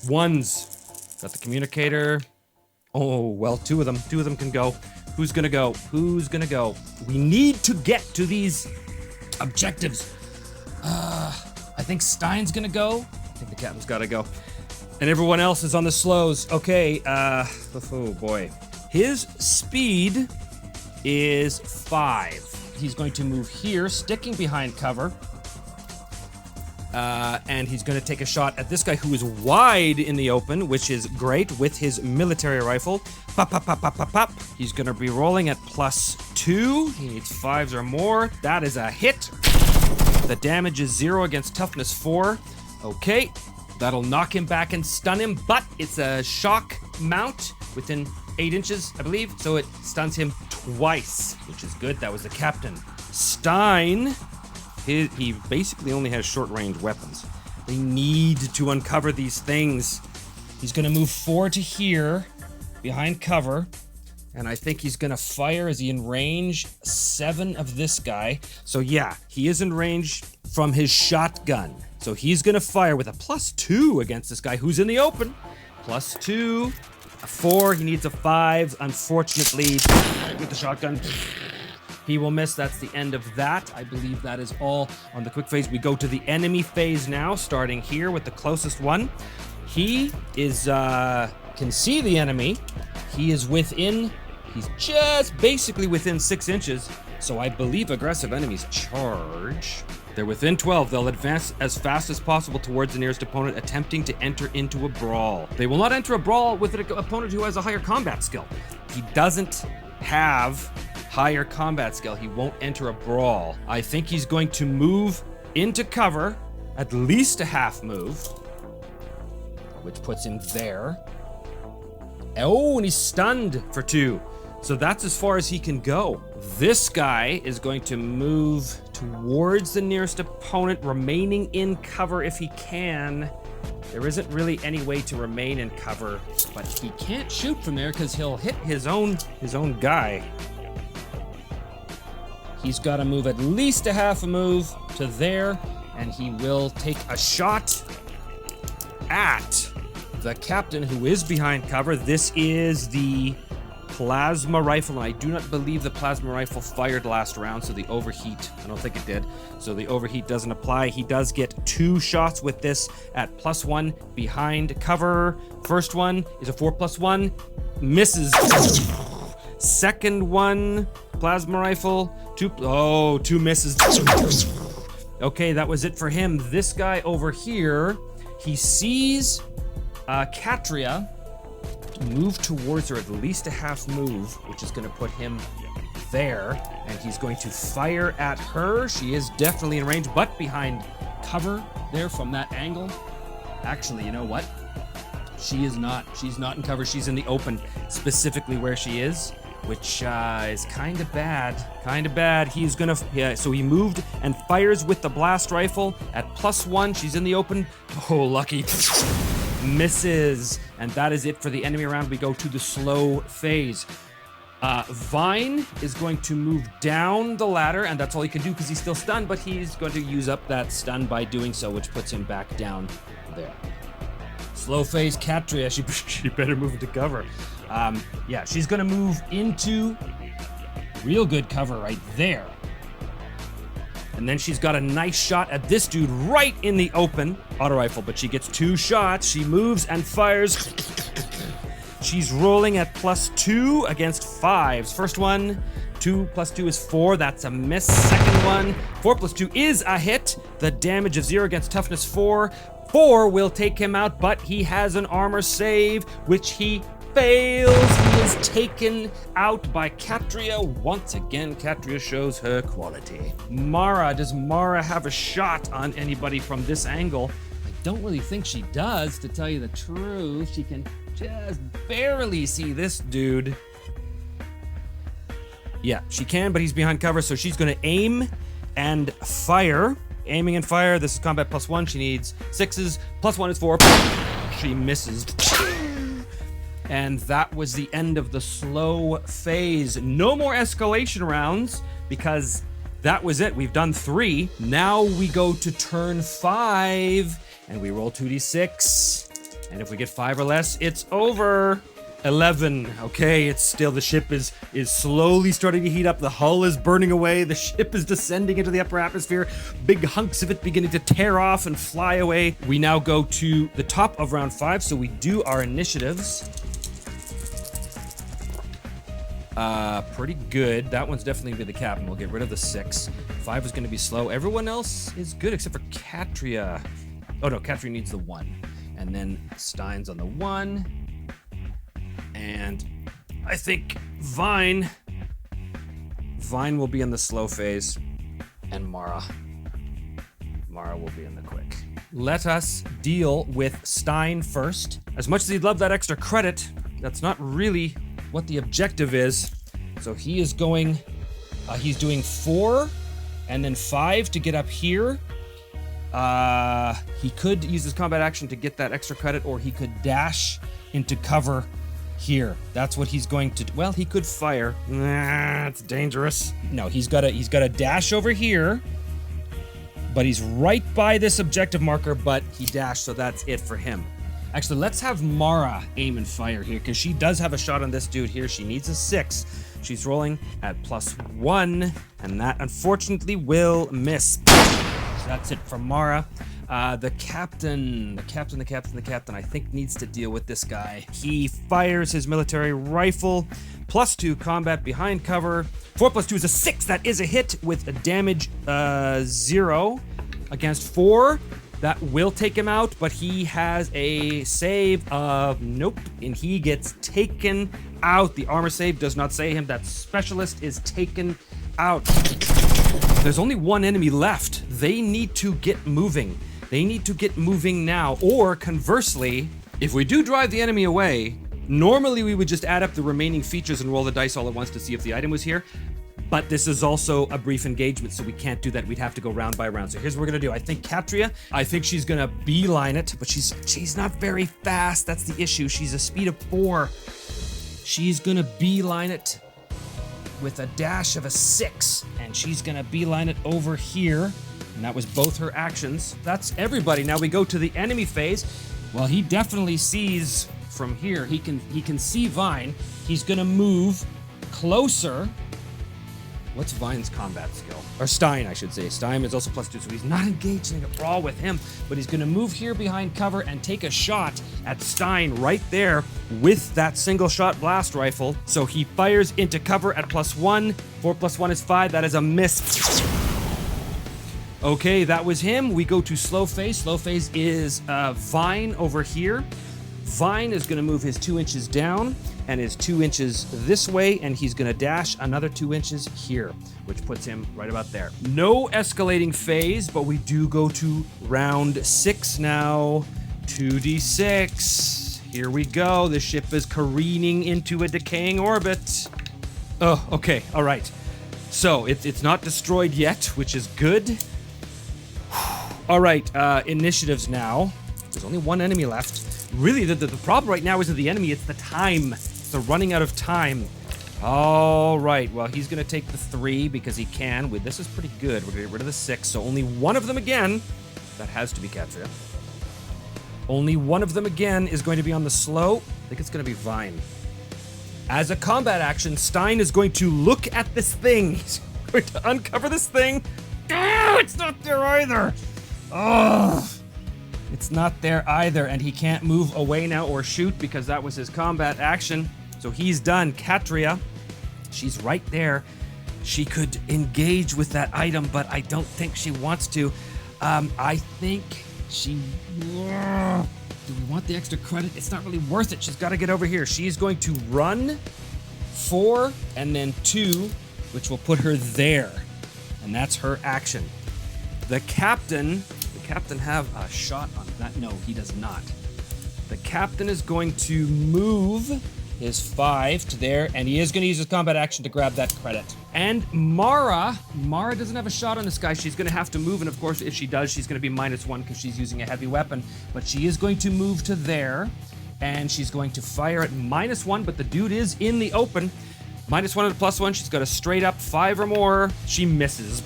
1s. Got the communicator. Oh, well, 2 of them can go. Who's gonna go? Who's gonna go? We need to get to these objectives. I think Stein's gonna go. I think the captain's gotta go. And everyone else is on the slows. Okay, oh boy. His speed is 5. He's going to move here, sticking behind cover. And he's going to take a shot at this guy who is wide in the open, which is great, with his military rifle. Pop, pop, pop, pop, pop, pop. He's going to be rolling at +2. He needs 5s or more. That is a hit. The damage is 0 against toughness 4. Okay, that'll knock him back and stun him, but it's a shock mount within 8 inches, I believe, so it stuns him twice, which is good. That was the captain. Stein, he basically only has short-range weapons. They need to uncover these things. He's going to move 4 to here, behind cover, and I think he's going to fire. Is he in range? 7 of this guy. So yeah, he is in range from his shotgun. So he's going to fire with a +2 against this guy who's in the open. +2. A 4, he needs a 5. Unfortunately, with the shotgun, he will miss. That's the end of that. I believe that is all on the quick phase. We go to the enemy phase now, starting here with the closest one. He is, can see the enemy. He is within, he's just basically within 6 inches. So I believe aggressive enemies charge. They're within 12. They'll advance as fast as possible towards the nearest opponent, attempting to enter into a brawl. They will not enter a brawl with an opponent who has a higher combat skill. He doesn't have higher combat skill. He won't enter a brawl. I think he's going to move into cover, at least a half move, which puts him there. Oh, and he's stunned for 2. So that's as far as he can go. This guy is going to move towards the nearest opponent, remaining in cover if he can. There isn't really any way to remain in cover, but he can't shoot from there because he'll hit his own guy. He's got to move at least a half a move to there, and he will take a shot at the captain who is behind cover. This is the plasma rifle, and I do not believe the plasma rifle fired last round, so the overheat, I don't think it did, so the overheat doesn't apply. He does get 2 shots with this at +1 behind cover. First one is a 4+1, misses. Second one, plasma rifle, 2 misses. Okay, that was it for him. This guy over here, he sees Katria move towards her at least a half move, which is going to put him there, and he's going to fire at her. She is definitely in range, but behind cover there from that angle. Actually, you know what? She is not. She's not in cover. She's in the open, specifically where she is, which is kind of bad. Kind of bad. He's gonna, yeah, so he moved and fires with the blast rifle at +1. She's in the open. Oh, lucky. Misses. And that is it for the enemy round. We go to the slow phase. Vine is going to move down the ladder, and that's all he can do because he's still stunned, but he's going to use up that stun by doing so, which puts him back down there. Slow phase, Katria, she better move into cover. Yeah, she's gonna move into real good cover right there. And then she's got a nice shot at this dude right in the open. Auto rifle, but she gets 2 shots. She moves and fires. She's rolling at +2 against 5s. First one, 2 + 2 is 4. That's a miss. Second one, 4 + 2 is a hit. The damage of 0 against toughness 4. 4 will take him out, but he has an armor save, which he fails. He is taken out by Katria. Once again, Katria shows her quality. Mara, does Mara have a shot on anybody from this angle? I don't really think she does, to tell you the truth. She can just barely see this dude. Yeah, she can, but he's behind cover, so she's gonna aim and fire. Aiming and fire, this is combat +1. She needs 6s. +1 is 4. She misses. And that was the end of the slow phase. No more escalation rounds because that was it. We've done 3. Now we go to turn 5 and we roll 2d6. And if we get 5 or less, it's over. 11. Okay, it's still, the ship is slowly starting to heat up. The hull is burning away. The ship is descending into the upper atmosphere. Big hunks of it beginning to tear off and fly away. We now go to the top of round 5, so we do our initiatives. Pretty good. That one's definitely gonna be the captain. We'll get rid of the 6. 5 is gonna be slow. Everyone else is good except for Katria. Oh no, Katria needs the 1. And then Stein's on the 1. And I think Vine will be in the slow phase, and Mara will be in the quick. Let us deal with Stein first. As much as he'd love that extra credit, that's not really what the objective is. So he is going, he's doing 4 and then 5 to get up here. He could use his combat action to get that extra credit, or he could dash into cover here. That's what he's going to do. Well, he could fire. Nah, it's dangerous. No, he's got a dash over here, but he's right by this objective marker, but he dashed, so that's it for him. Actually, let's have Mara aim and fire here, because she does have a shot on this dude here. She needs a 6. She's rolling at +1, and that unfortunately will miss. So that's it for Mara. The captain, I think needs to deal with this guy. He fires his military rifle. +2 combat behind cover. 4 + 2 is a 6. That is a hit with a damage 0 against 4. That will take him out, but he has a save of nope, and he gets taken out. The armor save does not save him. That specialist is taken out. There's only 1 enemy left. They need to get moving. They need to get moving now, or conversely, if we do drive the enemy away, normally we would just add up the remaining features and roll the dice all at once to see if the item was here. But this is also a brief engagement, so we can't do that. We'd have to go round by round. So here's what we're gonna do. I think Katria, she's gonna beeline it, but she's not very fast. That's the issue. She's a speed of 4. She's gonna beeline it with a dash of a 6, and she's gonna beeline it over here. And that was both her actions. That's everybody. Now we go to the enemy phase. Well, he definitely sees from here. He can see Vine. He's gonna move closer. What's Vine's combat skill? Or Stein, I should say. Stein is also +2, so he's not engaged in a brawl with him, but he's gonna move here behind cover and take a shot at Stein right there with that single shot blast rifle. So he fires into cover at +1. 4 + 1 is 5. That is a miss. Okay, that was him. We go to slow phase. Slow phase is Vine over here. Vine is gonna move his 2 inches down and his 2 inches this way, and he's gonna dash another 2 inches here, which puts him right about there. No escalating phase, but we do go to round 6 now. 2d6. Here we go. The ship is careening into a decaying orbit. Oh, okay, all right. So it's not destroyed yet, which is good. All right, initiatives now. There's only one enemy left. Really, the problem right now isn't the enemy, it's the time. It's the running out of time. All right, well, he's gonna take the 3 because he can. This is pretty good. We're gonna get rid of the 6, so only one of them again. That has to be Katria. Only one of them again is going to be on the slow. I think it's gonna be Vine. As a combat action, Stein is going to look at this thing. He's going to uncover this thing. Oh, it's not there either. Oh. It's not there either, and he can't move away now or shoot because that was his combat action. So he's done. Katria, she's right there. She could engage with that item, but I don't think she wants to. I think she... Do we want the extra credit? It's not really worth it. She's got to get over here. She's going to run 4 and then 2, which will put her there. And that's her action. The captain have a shot on that? No, he does not. The captain is going to move his 5 to there, and he is going to use his combat action to grab that credit. And Mara doesn't have a shot on this guy. She's going to have to move, and of course, if she does, she's going to be -1 because she's using a heavy weapon. But she is going to move to there, and she's going to fire at -1, but the dude is in the open. -1 and a +1. She's got a straight up 5 or more. She misses.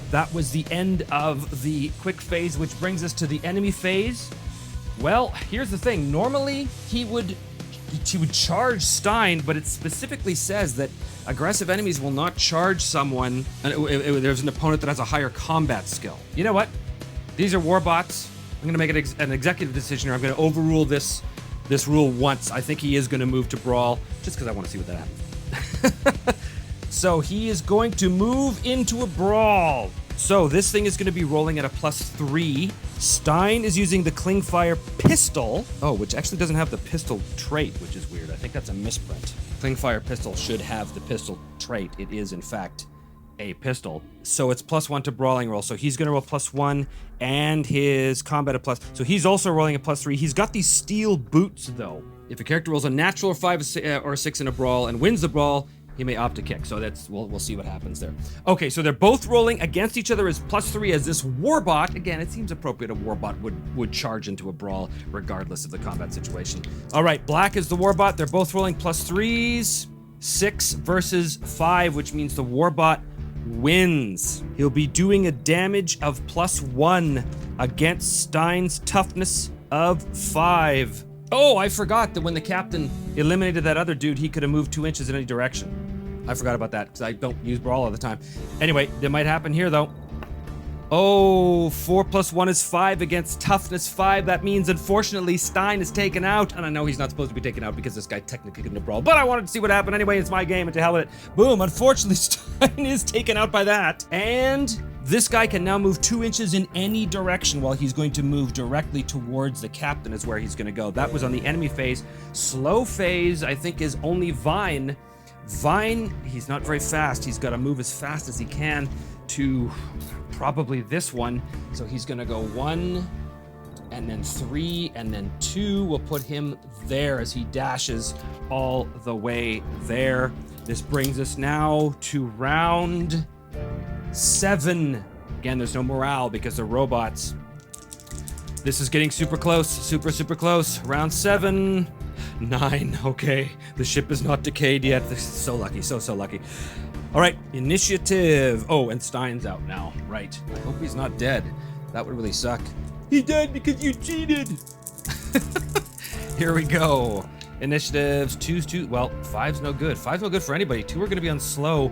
That was the end of the quick phase, which brings us to the enemy phase. Well, here's the thing. Normally, he would charge Stein, but it specifically says that aggressive enemies will not charge someone if there's an opponent that has a higher combat skill. You know what? These are warbots. I'm going to make an executive decision here. I'm going to overrule this rule once. I think he is going to move to Brawl, just because I want to see what that happens. So he is going to move into a Brawl. So this thing is going to be rolling at a +3. Stein is using the Klingfire pistol. Oh, which actually doesn't have the pistol trait, which is weird. I think that's a misprint. Klingfire pistol should have the pistol trait. It is, in fact, a pistol. So it's +1 to brawling roll. So he's going to roll +1 and his combat a +. So he's also rolling a +3. He's got these steel boots, though. If a character rolls a natural 5 or 6 in a brawl and wins the brawl, he may opt to kick. So that's we'll see what happens there. Okay, so they're both rolling against each other as +3 as this warbot. Again, it seems appropriate a warbot would charge into a brawl regardless of the combat situation. All right, black is the warbot. They're both rolling +3s. 6 versus 5, which means the warbot wins. He'll be doing a damage of +1 against Stein's toughness of 5. Oh, I forgot that when the captain eliminated that other dude, he could have moved 2 inches in any direction. I forgot about that because I don't use Brawl all the time. Anyway, that might happen here though. Oh, 4 + 1 is 5 against toughness 5. That means, unfortunately, Stein is taken out. And I know he's not supposed to be taken out because this guy technically couldn't have Brawl, but I wanted to see what happened anyway. It's my game, and to hell with it. Boom, unfortunately, Stein is taken out by that. And this guy can now move 2 inches in any direction while he's going to move directly towards the captain is where he's going to go. That was on the enemy phase. Slow phase, I think, is only Vine. Vine, he's not very fast. He's got to move as fast as he can to probably this one. So he's going to go 1 and then 3 and then 2 will put him there as he dashes all the way there. This brings us now to round 7. Again, there's no morale because they're robots. This is getting super close. Super close. Round 7. 9. Okay. The ship is not decayed yet. This is so lucky. So lucky. All right. Initiative. Oh, and Stein's out now. Right. I hope he's not dead. That would really suck. He died because you cheated. Here we go. Initiatives, 2's 2. Well, 5's no good. 5's no good for anybody. 2 are going to be on slow.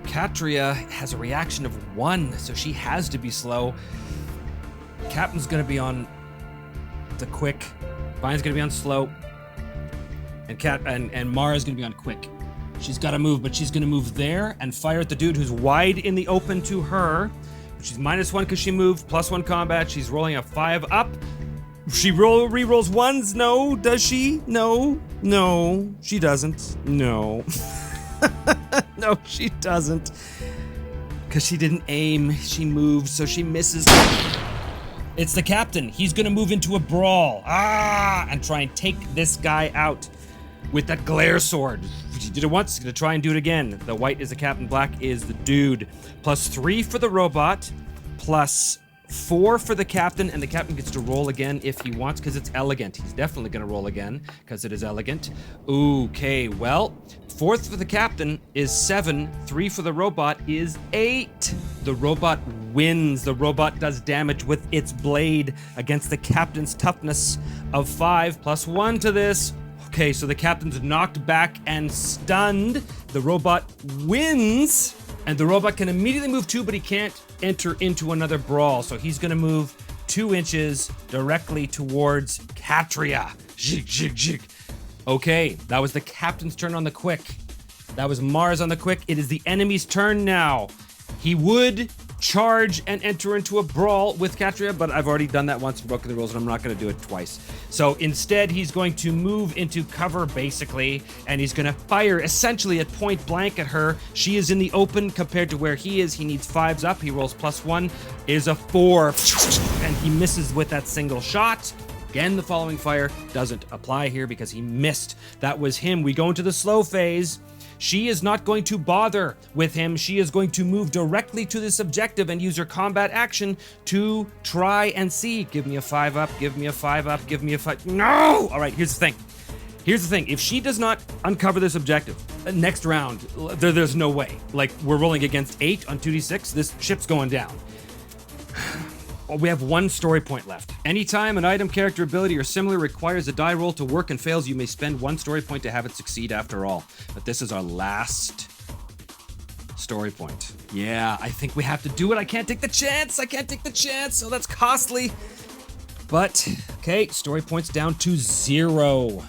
Katria has a reaction of 1, so she has to be slow. Captain's going to be on the quick. Vine's going to be on slow. And Mara's going to be on quick. She's got to move, but she's going to move there and fire at the dude who's wide in the open to her. She's -1 because she moved, +1 combat. She's rolling a 5 up. She re-rolls 1s. No, does she? No, she doesn't. No. No, she doesn't. Because she didn't aim. She moved, so she misses. It's the captain. He's going to move into a brawl. And try and take this guy out with that glare sword. She did it once. He's going to try and do it again. The white is the captain. Black is the dude. +3 for the robot. +4 for the captain. And the captain gets to roll again if he wants because it's elegant. He's definitely going to roll again because it is elegant. Okay, well, 4th for the captain is 7. 3 for the robot is 8. The robot wins. The robot does damage with its blade against the captain's toughness of 5 +1 to this. Okay, so the captain's knocked back and stunned. The robot wins, and the robot can immediately move 2, but he can't enter into another brawl. So he's going to move 2 inches directly towards Katria. Jig, jig, jig. Okay, that was the captain's turn on the quick. That was Mars on the quick. It is the enemy's turn now. He would charge and enter into a brawl with Katria, but I've already done that once and broken the rules, and I'm not going to do it twice. So instead, he's going to move into cover, basically, and he's going to fire essentially at point blank at her. She is in the open compared to where he is. He needs 5s up. He rolls +1, is a 4, and he misses with that single shot. Again, the following fire doesn't apply here because he missed. That was him. We go into the slow phase. She is not going to bother with him. She is going to move directly to this objective and use her combat action to try and see. Give me a 5 up, give me a 5 up, give me a 5. No! All right, here's the thing. Here's the thing. If she does not uncover this objective, next round, there's no way. Like, we're rolling against 8 on 2d6. This ship's going down. We have 1 story point left. Anytime an item, character, ability, or similar requires a die roll to work and fails, you may spend 1 story point to have it succeed after all. But this is our last story point. Yeah, I think we have to do it. I can't take the chance. So that's costly. But, okay, story points down to 0.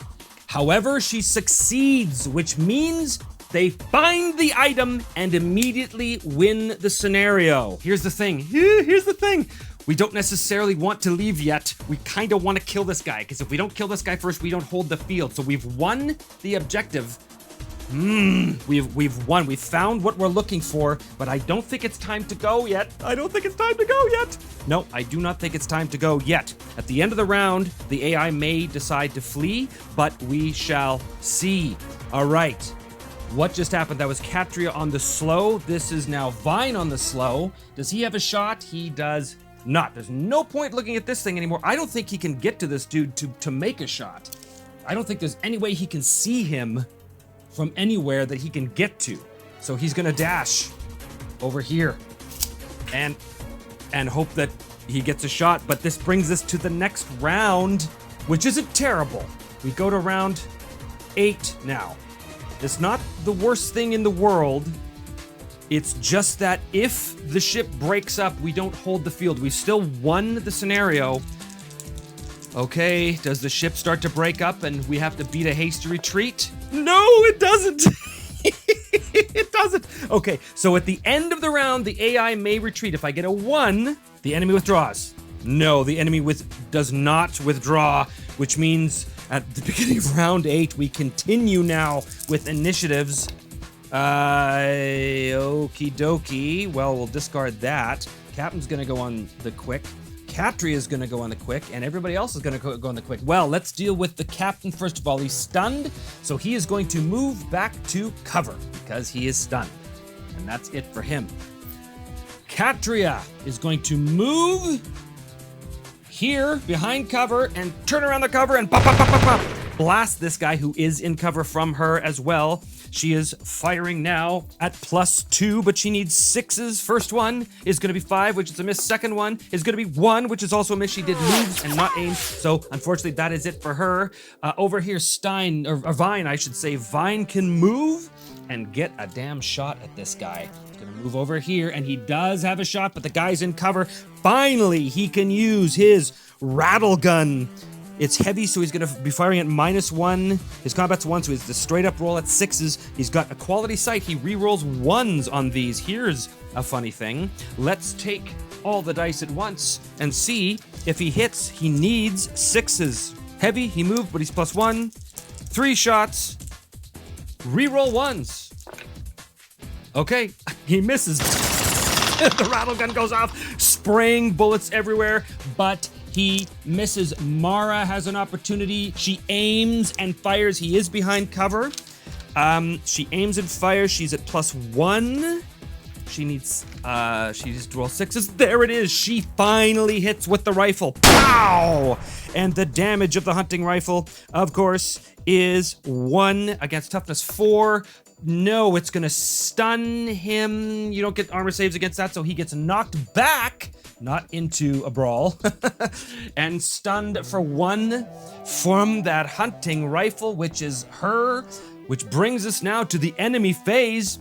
However, she succeeds, which means they find the item and immediately win the scenario. Here's the thing. We don't necessarily want to leave yet. We kind of want to kill this guy, because if we don't kill this guy first, we don't hold the field. So we've won the objective. We've won. We've found what we're looking for, but I don't think it's time to go yet. No, I do not think it's time to go yet. At the end of the round, the AI may decide to flee, but we shall see. All right. What just happened? That was Katria on the slow. This is now Vine on the slow. Does he have a shot? He does not. There's no point looking at this thing anymore. I don't think he can get to this dude to make a shot. I don't think there's any way he can see him from anywhere that he can get to. So he's gonna dash over here and hope that he gets a shot. But this brings us to the next round, which isn't terrible. We go to round 8 now. It's not the worst thing in the world. It's just that if the ship breaks up, we don't hold the field. We still won the scenario. Okay, does the ship start to break up and we have to beat a hasty retreat? No, it doesn't. It doesn't. Okay, so at the end of the round, the AI may retreat. If I get a 1, the enemy withdraws. No, the enemy does not withdraw, which means at the beginning of round 8, we continue now with initiatives. Okie dokie. Well, we'll discard that. Captain's gonna go on the quick. Katria is gonna go on the quick, and everybody else is gonna go on the quick. Well, let's deal with the captain first of all. He's stunned, so he is going to move back to cover because he is stunned. And that's it for him. Katria is going to move here behind cover and turn around the cover and pop, pop, pop, pop, pop. blast this guy who is in cover from her as well. She is firing now at +2, but she needs 6s. First one is going to be 5, which is a miss. Second one is going to be 1, which is also a miss. She did moves and not aim, so unfortunately that is it for her. Over here, Vine, I should say. Vine can move and get a damn shot at this guy. He's going to move over here, and he does have a shot, but the guy's in cover. Finally, he can use his rattle gun. It's heavy, so he's going to be firing at -1. His combat's 1, so it's the straight-up roll at 6s. He's got a quality sight. He re-rolls 1s on these. Here's a funny thing. Let's take all the dice at once and see if he hits. He needs 6s. Heavy, he moved, but he's +1. 3 shots. Re-roll 1s. Okay, he misses. The rattle gun goes off, spraying bullets everywhere, but he misses. Mara has an opportunity. She aims and fires. He is behind cover. She aims and fires. She's at +1. She needs to roll 6s. There it is. She finally hits with the rifle. Pow! And the damage of the hunting rifle, of course, is 1 against toughness 4. No, it's gonna stun him. You don't get armor saves against that, so he gets knocked back, not into a brawl, and stunned for 1 from that hunting rifle, which is her, which brings us now to the enemy phase.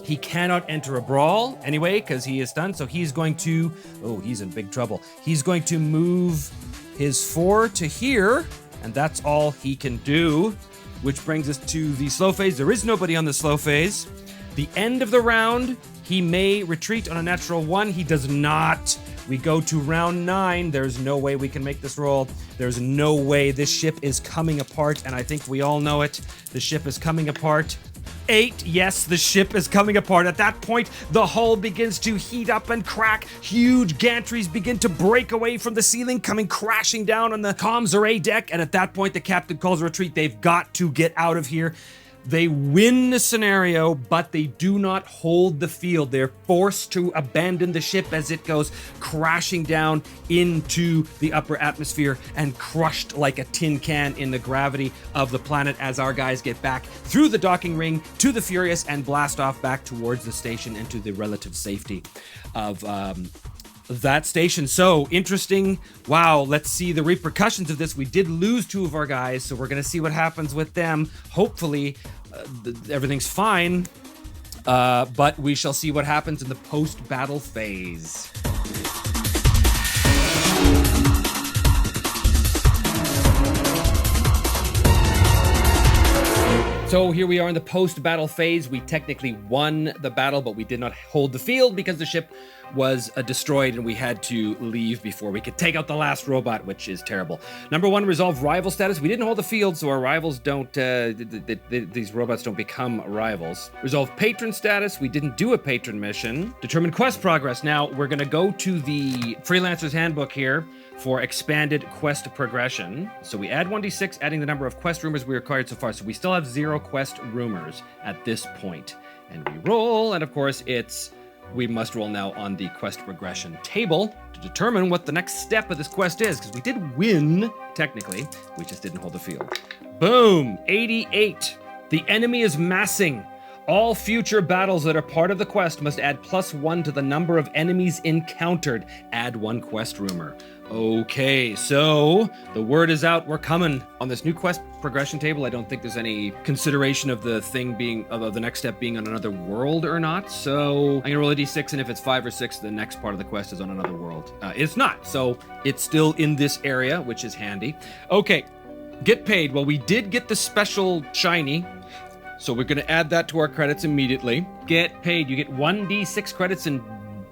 He cannot enter a brawl anyway, because he is stunned, so he's going to, oh, he's in big trouble. He's going to move his 4 to here, and that's all he can do. Which brings us to the slow phase. There is nobody on the slow phase. The end of the round, he may retreat on a natural 1. He does not. We go to round 9. There's no way we can make this roll. There's no way. This ship is coming apart, and I think we all know it. The ship is coming apart. 8, yes, the ship is coming apart. At that point, the hull begins to heat up and crack. Huge gantries begin to break away from the ceiling, coming crashing down on the comms array deck. And at that point, the captain calls a retreat. They've got to get out of here. They win the scenario, but they do not hold the field. They're forced to abandon the ship as it goes crashing down into the upper atmosphere and crushed like a tin can in the gravity of the planet as our guys get back through the docking ring to the Furious and blast off back towards the station and to the relative safety of that station. So interesting. Wow, let's see the repercussions of this. We did lose 2 of our guys, so we're going to see what happens with them. Hopefully, everything's fine, but we shall see what happens in the post-battle phase. So here we are in the post-battle phase. We technically won the battle, but we did not hold the field because the ship was destroyed and we had to leave before we could take out the last robot, which is terrible. Number 1, resolve rival status. We didn't hold the field, so our rivals don't, these robots don't become rivals. Resolve patron status. We didn't do a patron mission. Determine quest progress. Now, we're going to go to the Freelancer's Handbook here for expanded quest progression. So we add 1d6, adding the number of quest rumors we acquired so far. So we still have 0 quest rumors at this point. And we roll, and of course we must roll now on the quest progression table to determine what the next step of this quest is, because we did win, technically, we just didn't hold the field. Boom, 88. The enemy is massing. All future battles that are part of the quest must add +1 to the number of enemies encountered. Add 1 quest rumor. Okay, so the word is out. We're coming on this new quest progression table. I don't think there's any consideration of the thing being, of the next step being on another world or not. So I'm gonna roll a d6, and if it's 5 or 6, the next part of the quest is on another world. It's not, so it's still in this area, which is handy. Okay, get paid. Well, we did get the special shiny, so we're gonna add that to our credits immediately. Get paid. You get 1d6 credits and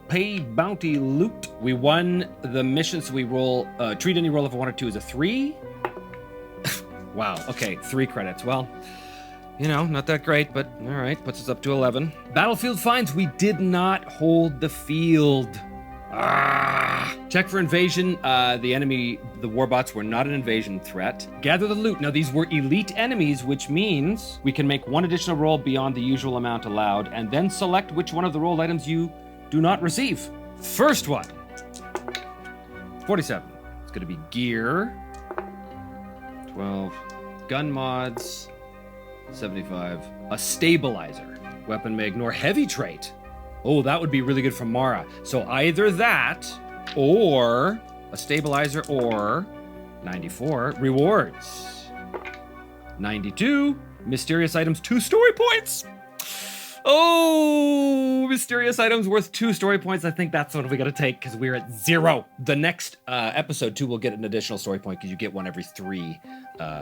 pay bounty loot. We won the mission, so we roll, treat any roll of a 1 or 2 as a 3. Wow, okay, 3 credits. Well, you know, not that great, but all right, puts us up to 11. Battlefield finds. We did not hold the field. Check for invasion. The enemy, the warbots, were not an invasion threat. Gather the loot. Now, these were elite enemies, which means we can make 1 additional roll beyond the usual amount allowed, and then select which one of the rolled items you do not receive. First one, 47. It's going to be gear. 12, gun mods, 75. A stabilizer. Weapon may ignore heavy trait. Oh, that would be really good for Mara. So either that, or a stabilizer, or 94 rewards. 92 mysterious items, 2 story points. Oh, mysterious items worth 2 story points. I think that's what we gotta take because we're at 0. The next episode 2 will get an additional story point because you get one every 3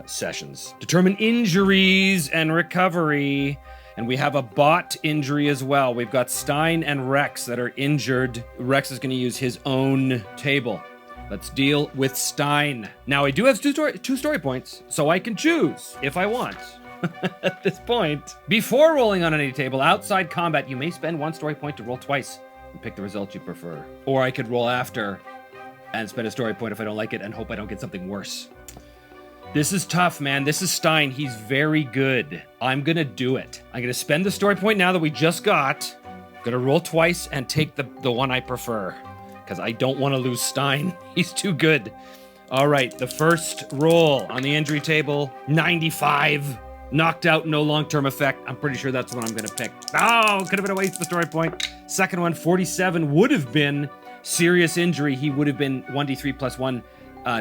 sessions. Determine injuries and recovery. And we have a bot injury as well. We've got Stein and Rex that are injured. Rex is gonna use his own table. Let's deal with Stein. Now I do have 2 story points, so I can choose if I want. At this point, before rolling on any table outside combat, you may spend 1 story point to roll twice and pick the result you prefer. Or I could roll after and spend a story point if I don't like it and hope I don't get something worse. This is tough, man. This is Stein. He's very good. I'm gonna do it. I'm gonna spend the story point now that we just got. I'm gonna roll twice and take the one I prefer because I don't want to lose Stein. He's too good. All right, the first roll on the injury table, 95. Knocked out, no long-term effect. I'm pretty sure that's what I'm gonna pick. Oh, could have been a waste of the story point. Second one, 47, would have been serious injury. He would have been 1d3 plus 1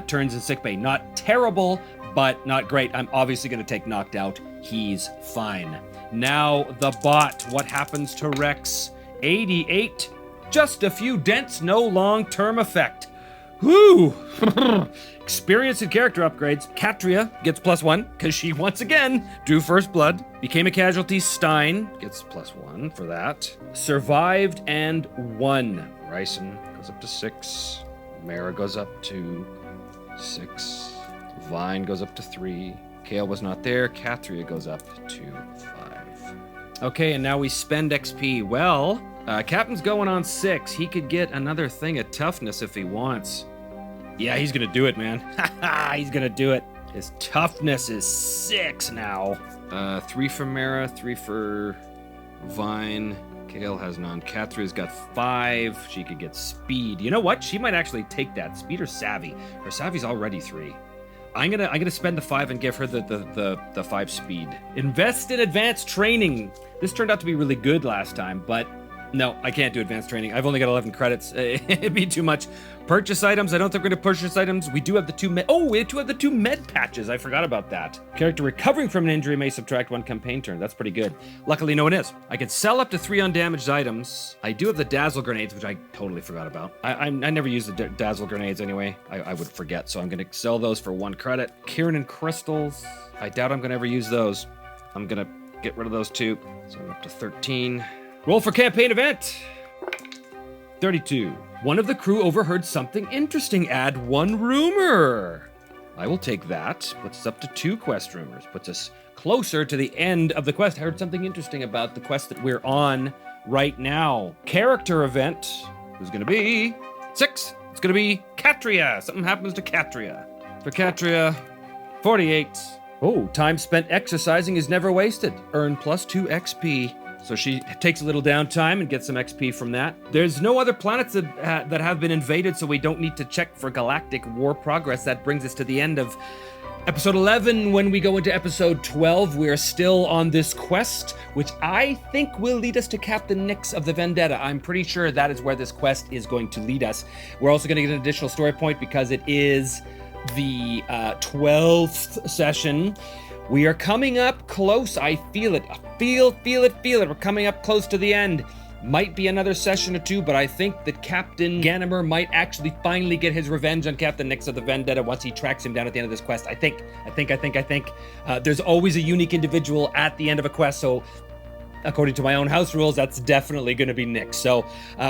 turns in sickbay. Not terrible, but not great. I'm obviously gonna take knocked out. He's fine. Now the bot. What happens to Rex? 88. Just a few dents, no long-term effect. Whoo! Experience and character upgrades. Katria gets +1 because she once again drew first blood. Became a casualty. Stein gets +1 for that. Survived and won. Ryson goes up to 6. Mara goes up to 6. Vine goes up to 3. Kale was not there. Katria goes up to 5. Okay, and now we spend XP. Well, Captain's going on 6. He could get another thing of toughness if he wants. Yeah, he's gonna do it, man. He's gonna do it. His toughness is 6 now. 3 for Mara, 3 for Vine. Kale has none. Katria's got 5. She could get speed. You know what? She might actually take that. Speed or savvy. Her savvy's already 3. I'm gonna spend the 5 and give her the 5 speed. Invest in advanced training. This turned out to be really good last time, but no, I can't do advanced training. I've only got 11 credits. It'd be too much. Purchase items. I don't think we're gonna purchase items. We do have the 2 med. Oh, we do have the 2 med patches. I forgot about that. Character recovering from an injury may subtract 1 campaign turn. That's pretty good. Luckily, no one is. I can sell up to 3 undamaged items. I do have the dazzle grenades, which I totally forgot about. I never use the dazzle grenades anyway. I would forget, so I'm gonna sell those for 1 credit. Kieran and crystals. I doubt I'm gonna ever use those. I'm gonna get rid of those too. So I'm up to 13. Roll for campaign event. 32. One of the crew overheard something interesting. Add 1 rumor. I will take that. Puts us up to 2 quest rumors. Puts us closer to the end of the quest. I heard something interesting about the quest that we're on right now. Character event. Who's gonna be? 6. It's gonna be Katria. Something happens to Katria. For Katria, 48. Oh, time spent exercising is never wasted. Earn +2 XP. So she takes a little downtime and gets some XP from that. There's no other planets that have been invaded, so we don't need to check for galactic war progress. That brings us to the end of episode 11. When we go into episode 12, we're still on this quest, which I think will lead us to Captain Nyx of the Vendetta. I'm pretty sure that is where this quest is going to lead us. We're also going to get an additional story point because it is the 12th session. We are coming up close. I feel it. Feel it. We're coming up close to the end. Might be another session or 2, but I think that Captain Ganymer might actually finally get his revenge on Captain Nyx of the Vendetta once he tracks him down at the end of this quest. I think. There's always a unique individual at the end of a quest, so according to my own house rules, that's definitely going to be Nyx. So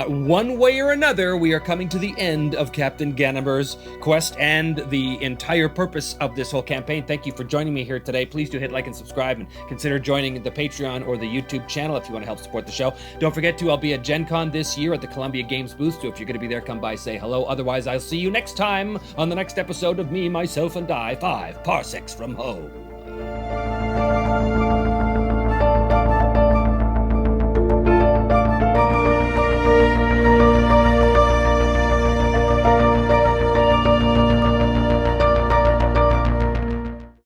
one way or another, we are coming to the end of Captain Ganymer's quest and the entire purpose of this whole campaign. Thank you for joining me here today. Please do hit like and subscribe and consider joining the Patreon or the YouTube channel if you want to help support the show. Don't forget to, I'll be at Gen Con this year at the Columbia Games booth, so if you're going to be there, come by, say hello. Otherwise, I'll see you next time on the next episode of Me, Myself, and I, 5 Parsecs from Home.